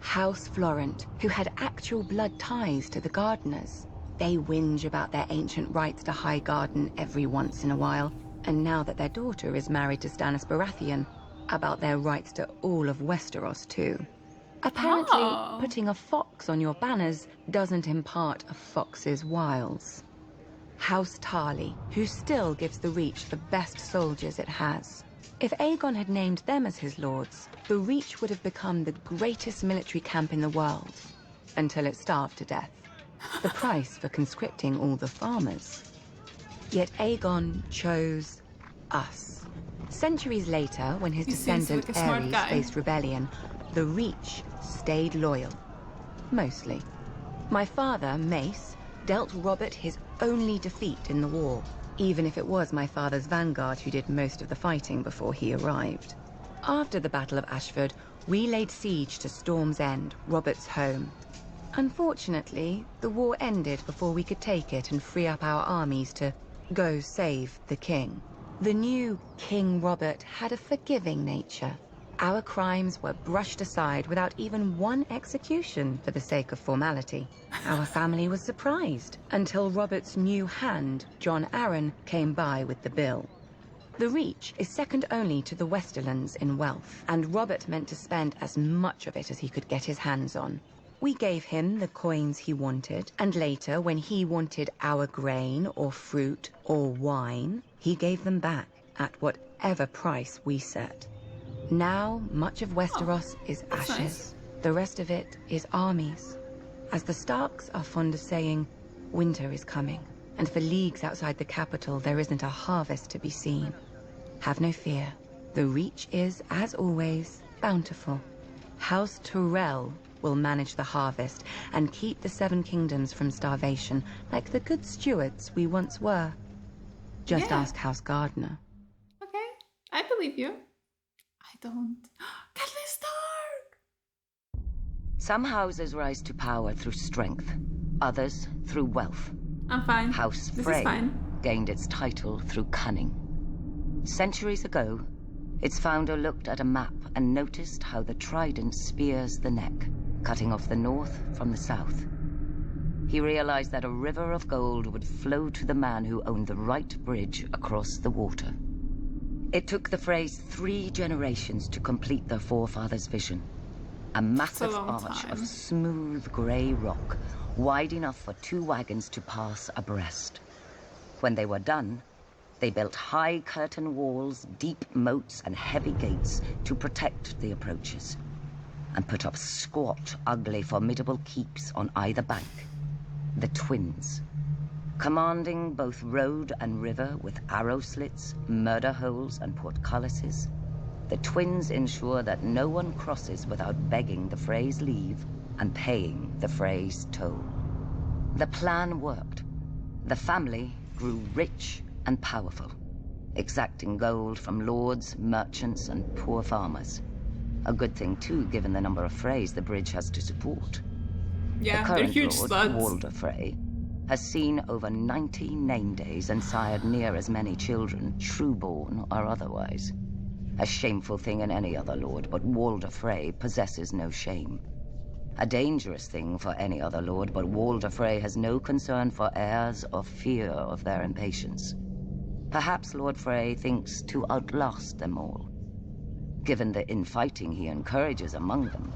House Florent, who had actual blood ties to the Gardeners. They whinge about their ancient rights to Highgarden every once in a while, and now that their daughter is married to Stannis Baratheon, about their rights to all of Westeros too. Apparently, putting a fox on your banners doesn't impart a fox's wiles. House Tarly, who still gives the Reach the best soldiers it has. If Aegon had named them as his lords, the Reach would have become the greatest military camp in the world, until it starved to death. The price for conscripting all the farmers. Yet Aegon chose us. Centuries later, when his descendant Aerys faced rebellion, the Reach stayed loyal. Mostly. My father, Mace, dealt Robert his only defeat in the war, even if it was my father's vanguard who did most of the fighting before he arrived. After the Battle of Ashford, we laid siege to Storm's End, Robert's home. Unfortunately, the war ended before we could take it and free up our armies to go save the king. The new King Robert had a forgiving nature. Our crimes were brushed aside without even one execution for the sake of formality. Our family was surprised until Robert's new hand, Jon Arryn, came by with the bill. The Reach is second only to the Westerlands in wealth, and Robert meant to spend as much of it as he could get his hands on. We gave him the coins he wanted, and later, when he wanted our grain or fruit or wine, he gave them back at whatever price we set. Now, much of Westeros is ashes. Nice. The rest of it is armies. As the Starks are fond of saying, winter is coming, and for leagues outside the capital there isn't a harvest to be seen. Have no fear. The Reach is, as always, bountiful. House Tyrell will manage the harvest and keep the Seven Kingdoms from starvation, like the good stewards we once were. Just ask House Gardener. Okay, I believe you. I don't. Catelyn Stark! Some houses rise to power through strength, others through wealth. I'm fine. House This Frey is fine. gained its title through cunning. Centuries ago, its founder looked at a map and noticed how the trident spears the neck, cutting off the north from the south. He realized that a river of gold would flow to the man who owned the right bridge across the water. It took the Freys 3 generations to complete their forefathers' vision. A massive arch of smooth grey rock, wide enough for 2 wagons to pass abreast. When they were done, they built high curtain walls, deep moats, and heavy gates to protect the approaches, and put up squat, ugly, formidable keeps on either bank. The Twins, commanding both road and river with arrow slits, murder holes, and portcullises. The Twins ensure that no one crosses without begging the Freys' leave and paying the Freys' toll. The plan worked. The family grew rich and powerful, exacting gold from lords, merchants, and poor farmers. A good thing, too, given the number of Freys the bridge has to support. Yeah, the they're current huge lord, sluts. Walder Frey, has seen over 90 name days and sired near as many children, true-born or otherwise. A shameful thing in any other lord, but Walder Frey possesses no shame. A dangerous thing for any other lord, but Walder Frey has no concern for heirs or fear of their impatience. Perhaps Lord Frey thinks to outlast them all. Given the infighting he encourages among them,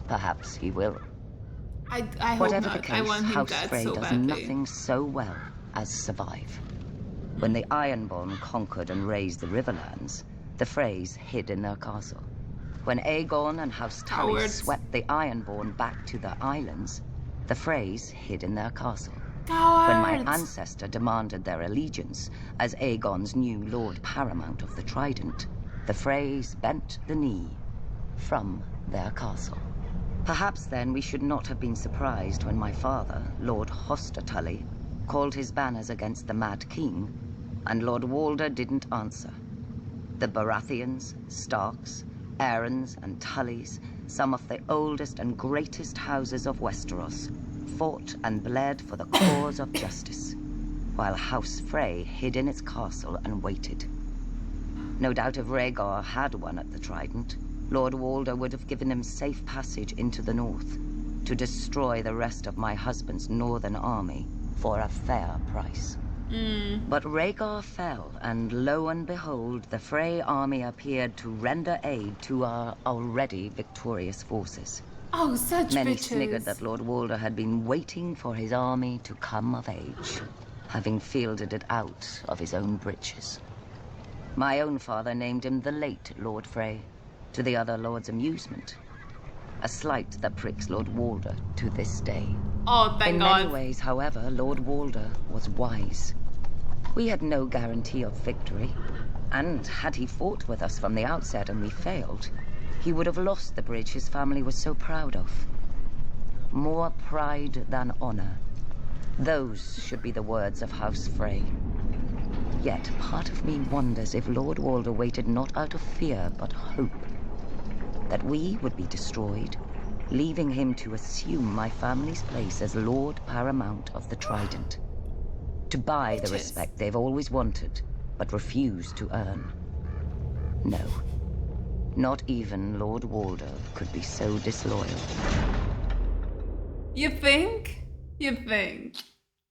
perhaps he will. I hope Whatever not. the case, I want him House dead Frey so does badly. nothing so well as survive. When the Ironborn conquered and razed the Riverlands, the Freys hid in their castle. When Aegon and House Tully Cowards. swept the Ironborn back to their islands, the Freys hid in their castle. Cowards. When my ancestor demanded their allegiance as Aegon's new Lord Paramount of the Trident, the Freys bent the knee from their castle. Perhaps then we should not have been surprised when my father, Lord Hoster Tully, called his banners against the Mad King, and Lord Walder didn't answer. The Baratheons, Starks, Aarons, and Tullys, some of the oldest and greatest houses of Westeros, fought and bled for the cause of justice, while House Frey hid in its castle and waited. No doubt if Rhaegar had won at the Trident, Lord Walder would have given him safe passage into the north, to destroy the rest of my husband's northern army for a fair price. But Rhaegar fell, and lo and behold, the Frey army appeared to render aid to our already victorious forces. Oh, such Many bitches. sniggered that Lord Walder had been waiting for his army to come of age, having fielded it out of his own breeches. My own father named him the late Lord Frey, to the other lord's amusement. A slight that pricks Lord Walder to this day. Oh, thank God. In many ways, however, Lord Walder was wise. We had no guarantee of victory, and had he fought with us from the outset and we failed, he would have lost the bridge his family was so proud of. More pride than honor. Those should be the words of House Frey. Yet part of me wonders if Lord Walder waited not out of fear but hope. That we would be destroyed, leaving him to assume my family's place as Lord Paramount of the Trident. To buy the respect they've always wanted, but refused to earn. No. Not even Lord Walder could be so disloyal. You think? You think?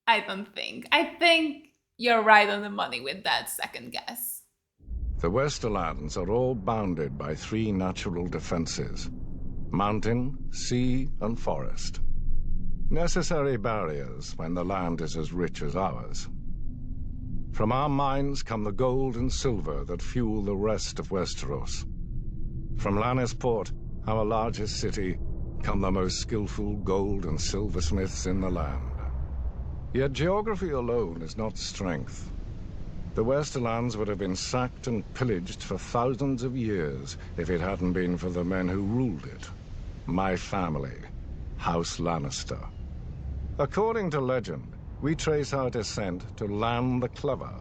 I don't think. I think you're right on the money with that second guess. The Westerlands are all bounded by 3 natural defenses: mountain, sea, and forest. Necessary barriers when the land is as rich as ours. From our mines come the gold and silver that fuel the rest of Westeros. From Lannisport, our largest city, come the most skillful gold and silversmiths in the land. Yet geography alone is not strength. The Westerlands would have been sacked and pillaged for thousands of years if it hadn't been for the men who ruled it. My family, House Lannister. According to legend, we trace our descent to Lan the Clever,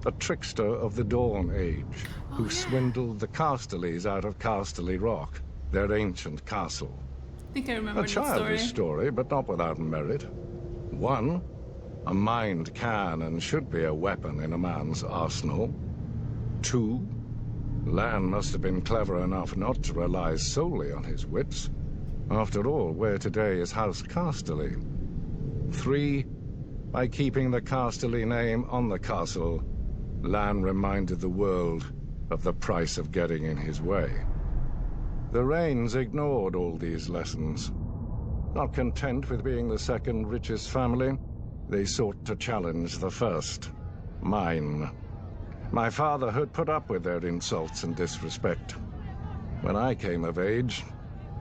a trickster of the Dawn Age, who swindled the Casterlys out of Casterly Rock, their ancient castle. I think I remember A the childish story. story, but not without merit. One, A mind can and should be a weapon in a man's arsenal. 2, Lan must have been clever enough not to rely solely on his wits. After all, where today is House Casterly. 3, by keeping the Casterly name on the castle, Lan reminded the world of the price of getting in his way. The Rains ignored all these lessons. Not content with being the second richest family, they sought to challenge the first, mine. My father had put up with their insults and disrespect. When I came of age,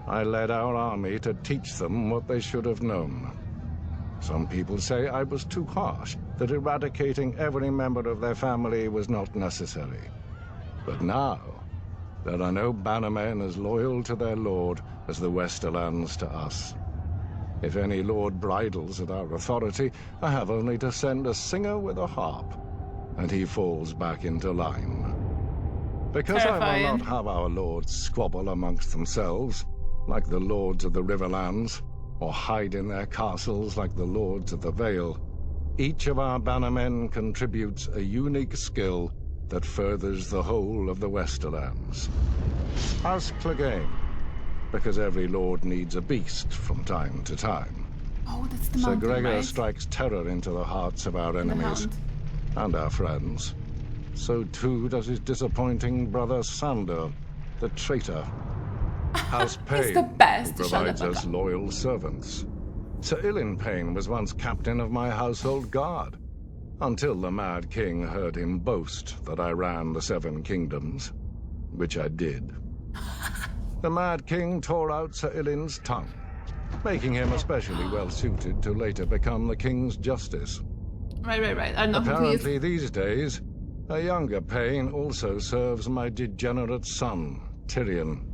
I led our army to teach them what they should have known. Some people say I was too harsh, that eradicating every member of their family was not necessary. But now, there are no bannermen as loyal to their lord as the Westerlands to us. If any lord bridles at our authority, I have only to send a singer with a harp, and he falls back into line. Because Terrifying. I will not have our lords squabble amongst themselves, like the lords of the Riverlands, or hide in their castles like the lords of the Vale, each of our bannermen contributes a unique skill that furthers the whole of the Westerlands. House Clegane, because every lord needs a beast from time to time. Oh, that's the Sir mountain, Gregor right? strikes terror into the hearts of our enemies and our friends. So too does his disappointing brother Sandor, the traitor. House Payne, He's the best. who provides us loyal servants. Sir Ilyn Payne was once captain of my household guard, until the Mad King heard him boast that I ran the 7 kingdoms, which I did. The Mad King tore out Sir Ilyn's tongue, making him especially well-suited to later become the King's Justice. Right. I know who he is. Apparently these days, a younger Payne also serves my degenerate son, Tyrion.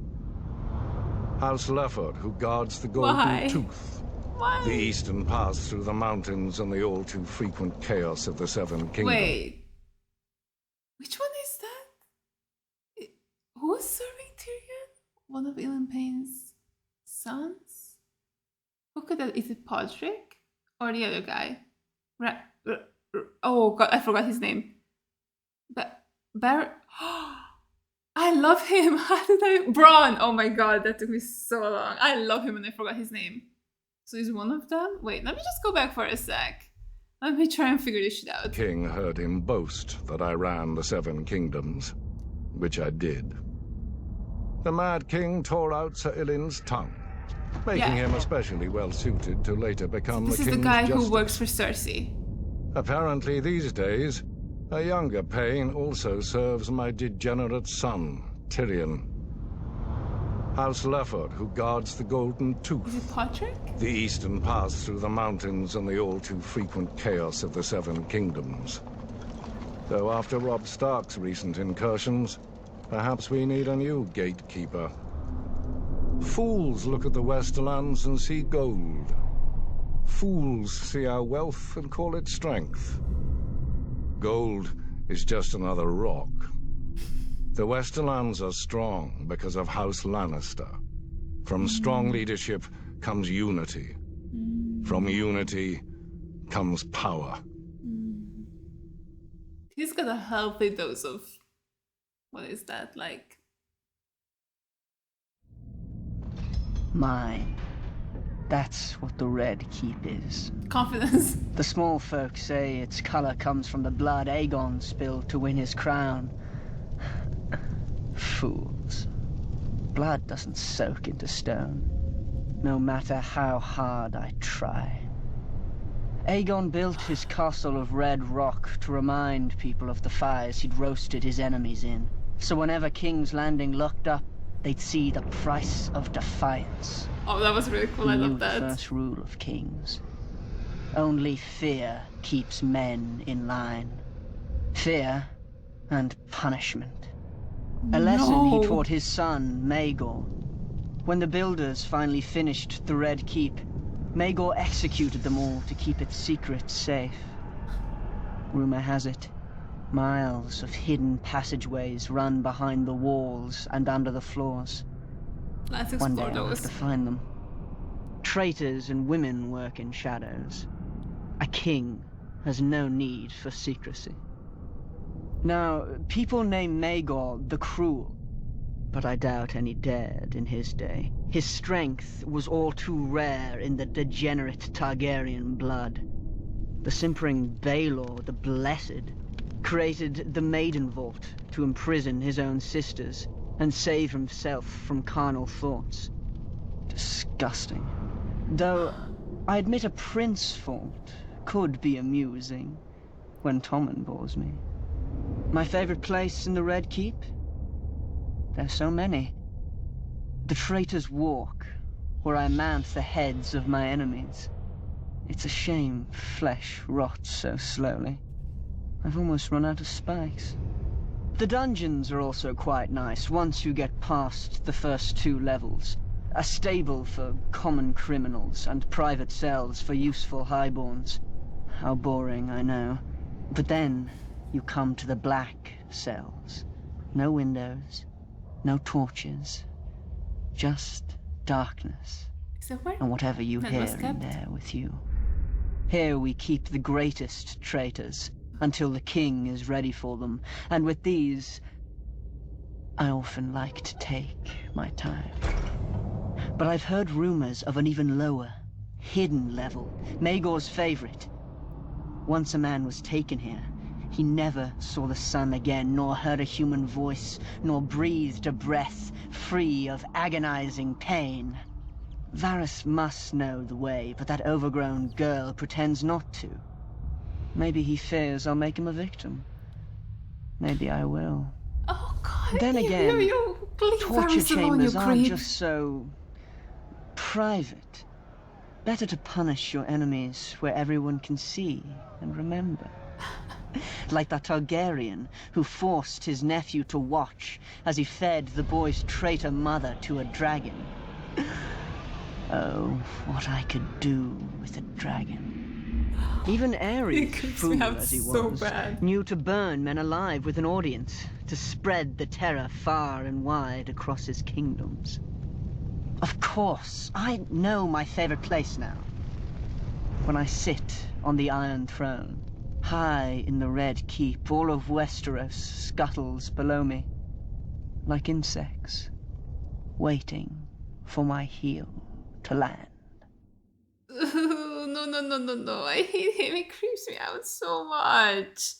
House Lefford, who guards the Golden Why? Tooth. Why? The eastern pass through the mountains and the all-too-frequent chaos of the 7 Kingdoms. Wait. Which one is that? Who's serving Tyrion? One of Ilyn Payne's sons? Who could that? Is it Podrick? Or the other guy? Oh god, I forgot his name. I love him. How did I? Bran. Oh my god, that took me so long. I love him and I forgot his name. So he's one of them? Wait, let me just go back for a sec. Let me try and figure this shit out. King heard him boast that I ran the 7 Kingdoms, which I did. The Mad King tore out Sir Ilyn's tongue, making him especially well-suited to later become the King's Justice. This is the guy who works for Cersei. Apparently these days, a younger Payne also serves my degenerate son, Tyrion. House Lefford, who guards the Golden Tooth. Is it Podrick? The eastern pass through the mountains and the all-too-frequent chaos of the 7 Kingdoms. Though after Robb Stark's recent incursions, perhaps we need a new gatekeeper. Fools look at the Westerlands and see gold. Fools see our wealth and call it strength. Gold is just another rock. The Westerlands are strong because of House Lannister. From strong leadership comes unity. From unity comes power. He's got a healthy dose of... What is that, like? Mine. That's what the Red Keep is. Confidence. The small folk say its color comes from the blood Aegon spilled to win his crown. Fools. Blood doesn't soak into stone, no matter how hard I try. Aegon built his castle of red rock to remind people of the fires he'd roasted his enemies in. So whenever King's Landing looked up, they'd see the price of defiance. Oh, that was really cool. I love that. The first rule of kings. Only fear keeps men in line. Fear and punishment. A lesson he taught his son, Maegor. When the builders finally finished the Red Keep, Maegor executed them all to keep its secrets safe. Rumor has it, miles of hidden passageways run behind the walls and under the floors. Let's One day explore I'll have those. to find them. Traitors and women work in shadows. A king has no need for secrecy. Now, people name Maegor the Cruel, but I doubt any dared in his day. His strength was all too rare in the degenerate Targaryen blood. The simpering Baelor the Blessed created the Maiden Vault to imprison his own sisters and save himself from carnal thoughts. Disgusting. Though, I admit a Prince Vault could be amusing when Tommen bores me. My favorite place in the Red Keep? There's so many. The Traitor's Walk, where I mount the heads of my enemies. It's a shame flesh rots so slowly. I've almost run out of spikes. The dungeons are also quite nice once you get past the first 2 levels. A stable for common criminals and private cells for useful highborns. How boring, I know. But then you come to the black cells. No windows, no torches, just darkness. And whatever you hear in there with you. Here we keep the greatest traitors until the king is ready for them. And with these, I often like to take my time. But I've heard rumors of an even lower, hidden level, Maegor's favorite. Once a man was taken here, he never saw the sun again, nor heard a human voice, nor breathed a breath free of agonizing pain. Varys must know the way, but that overgrown girl pretends not to. Maybe he fears I'll make him a victim. Maybe I will. Oh God! Then again, torture Varys chambers alone, aren't you just so private. Better to punish your enemies where everyone can see and remember. Like that Targaryen who forced his nephew to watch as he fed the boy's traitor mother to a dragon. Oh, what I could do with a dragon. Even Aerys, fool as he was, knew to burn men alive with an audience, to spread the terror far and wide across his kingdoms. Of course, I know my favorite place now. When I sit on the Iron Throne, high in the Red Keep, all of Westeros scuttles below me, like insects, waiting for my heel to land. No. I hate him. He creeps me out so much.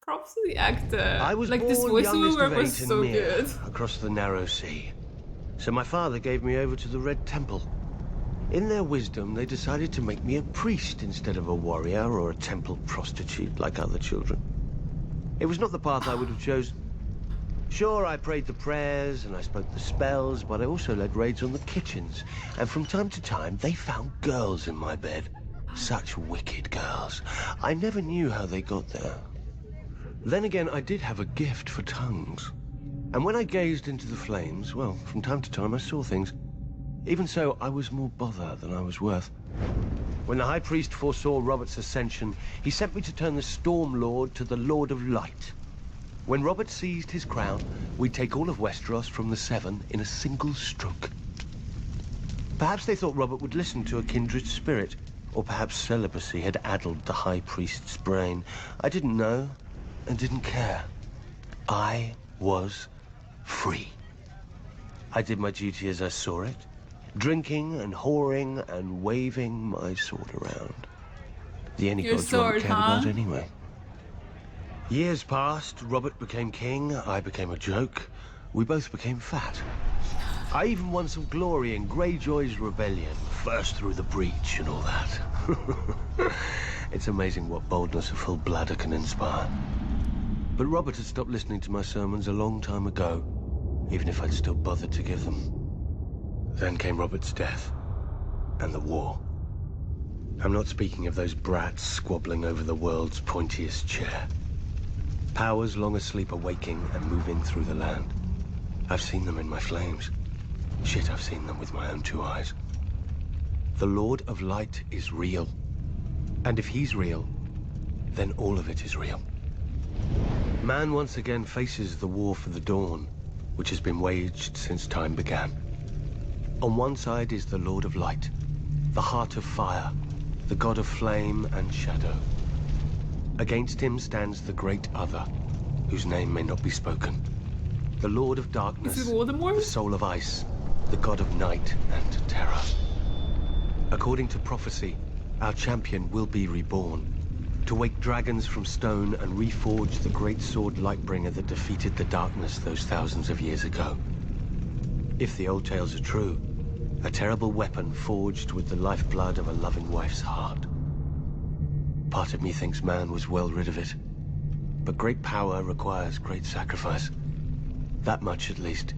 Props to the actor. I was like, born this voiceover work of was 8 in so Meera, good. across the narrow sea. So my father gave me over to the Red Temple. In their wisdom, they decided to make me a priest instead of a warrior or a temple prostitute like other children. It was not the path I would have chosen. Sure, I prayed the prayers and I spoke the spells, but I also led raids on the kitchens. And from time to time, they found girls in my bed. Such wicked girls. I never knew how they got there. Then again, I did have a gift for tongues. And when I gazed into the flames, well, from time to time I saw things. Even so, I was more bother than I was worth. When the High Priest foresaw Robert's ascension, he sent me to turn the Storm Lord to the Lord of Light. When Robert seized his crown, we'd take all of Westeros from the Seven in a single stroke. Perhaps they thought Robert would listen to a kindred spirit, or perhaps celibacy had addled the High Priest's brain. I didn't know, and didn't care. I was free. I did my duty as I saw it, drinking and whoring and waving my sword around. The only gods Robert cared about anyway. Years passed, Robert became king, I became a joke, we both became fat. I even won some glory in Greyjoy's rebellion, first through the breach and all that. It's amazing what boldness a full bladder can inspire. But Robert had stopped listening to my sermons a long time ago, even if I'd still bothered to give them. Then came Robert's death, and the war. I'm not speaking of those brats squabbling over the world's pointiest chair. Powers long asleep are waking and moving through the land. I've seen them in my flames. Shit, I've seen them with my own 2 eyes. The Lord of Light is real. And if he's real, then all of it is real. Man once again faces the war for the dawn, which has been waged since time began. On one side is the Lord of Light, the Heart of Fire, the God of Flame and Shadow. Against him stands the great other, whose name may not be spoken. The Lord of Darkness, Is it Voldemort? the Soul of Ice, the God of Night and Terror. According to prophecy, our champion will be reborn, to wake dragons from stone and reforge the great sword Lightbringer that defeated the darkness those thousands of years ago. If the old tales are true, a terrible weapon forged with the lifeblood of a loving wife's heart. Part of me thinks man was well rid of it, but great power requires great sacrifice. That much, at least,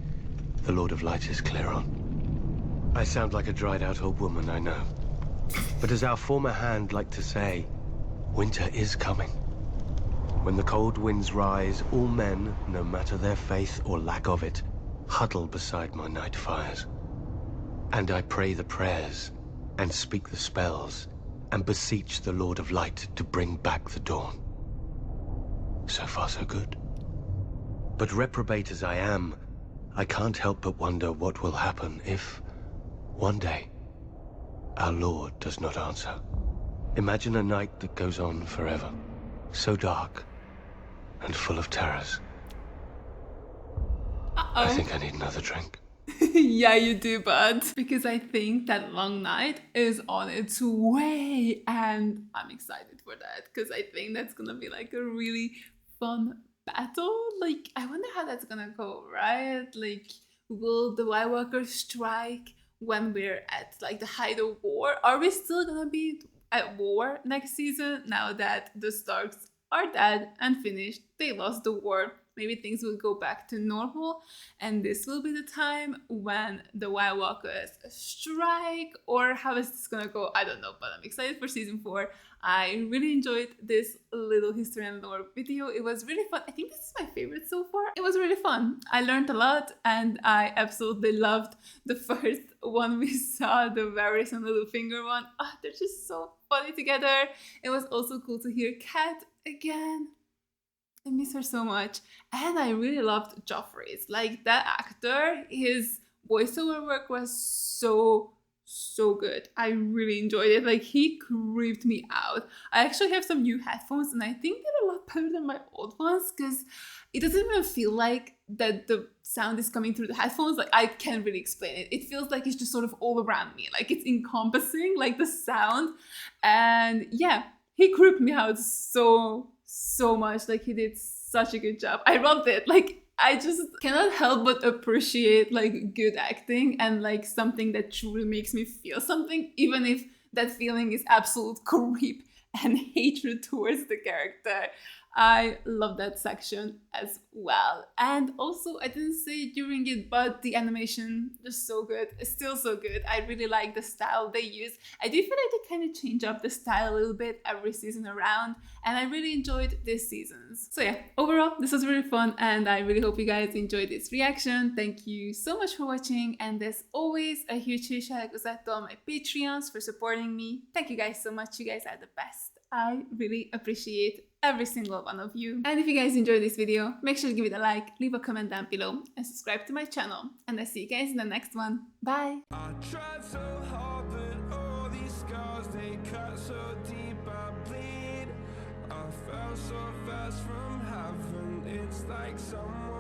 the Lord of Light is clear on. I sound like a dried-out old woman, I know. But as our former hand liked to say, winter is coming. When the cold winds rise, all men, no matter their faith or lack of it, huddle beside my night fires. And I pray the prayers, and speak the spells, and beseech the Lord of Light to bring back the dawn. So far, so good. But reprobate as I am, I can't help but wonder what will happen if, one day, our Lord does not answer. Imagine a night that goes on forever, so dark and full of terrors. I think I need another drink. Yeah, you do, bud. Because I think that long night is on its way, and I'm excited for that because I think that's gonna be like a really fun battle. Like, I wonder how that's gonna go, right? Like, will the White Walkers strike when we're at like the height of war? Are we still gonna be at war next season now that the Starks are dead and finished? They lost the war. Maybe things will go back to normal, and this will be the time when the White Walkers strike, or how is this gonna go? I don't know, but I'm excited for season 4. I really enjoyed this little history and lore video. It was really fun. I think this is my favorite so far. It was really fun. I learned a lot, and I absolutely loved the first one we saw, the Varys and Littlefinger one. They're just so funny together. It was also cool to hear Cat again. I miss her so much. And I really loved Joffrey's. Like, that actor, his voiceover work was so good. I really enjoyed it. Like, he creeped me out. I actually have some new headphones, and I think they're a lot better than my old ones because it doesn't even feel like that the sound is coming through the headphones. Like, I can't really explain it. It feels like it's just sort of all around me. Like, it's encompassing, like, the sound. And yeah, he creeped me out so much. Like, he did such a good job. I loved it. Like, I just cannot help but appreciate like good acting and like something that truly makes me feel something, even if that feeling is absolute creep and hatred towards the character. I love that section as well. And also, I didn't say it during it, but the animation is so good. It's still so good. I really like the style they use. I do feel like they kind of change up the style a little bit every season around, and I really enjoyed this season's. So yeah, overall, this was really fun, and I really hope you guys enjoyed this reaction. Thank you so much for watching, and as always, a huge shout out to all my Patreons for supporting me. Thank you guys so much. You guys are the best. I really appreciate every single one of you. And if you guys enjoyed this video, make sure to give it a like, leave a comment down below, and subscribe to my channel. And I'll see you guys in the next one. Bye! I tried so hard, but all these scars, they cut so deep, I bleed. I fell so fast from heaven, it's like someone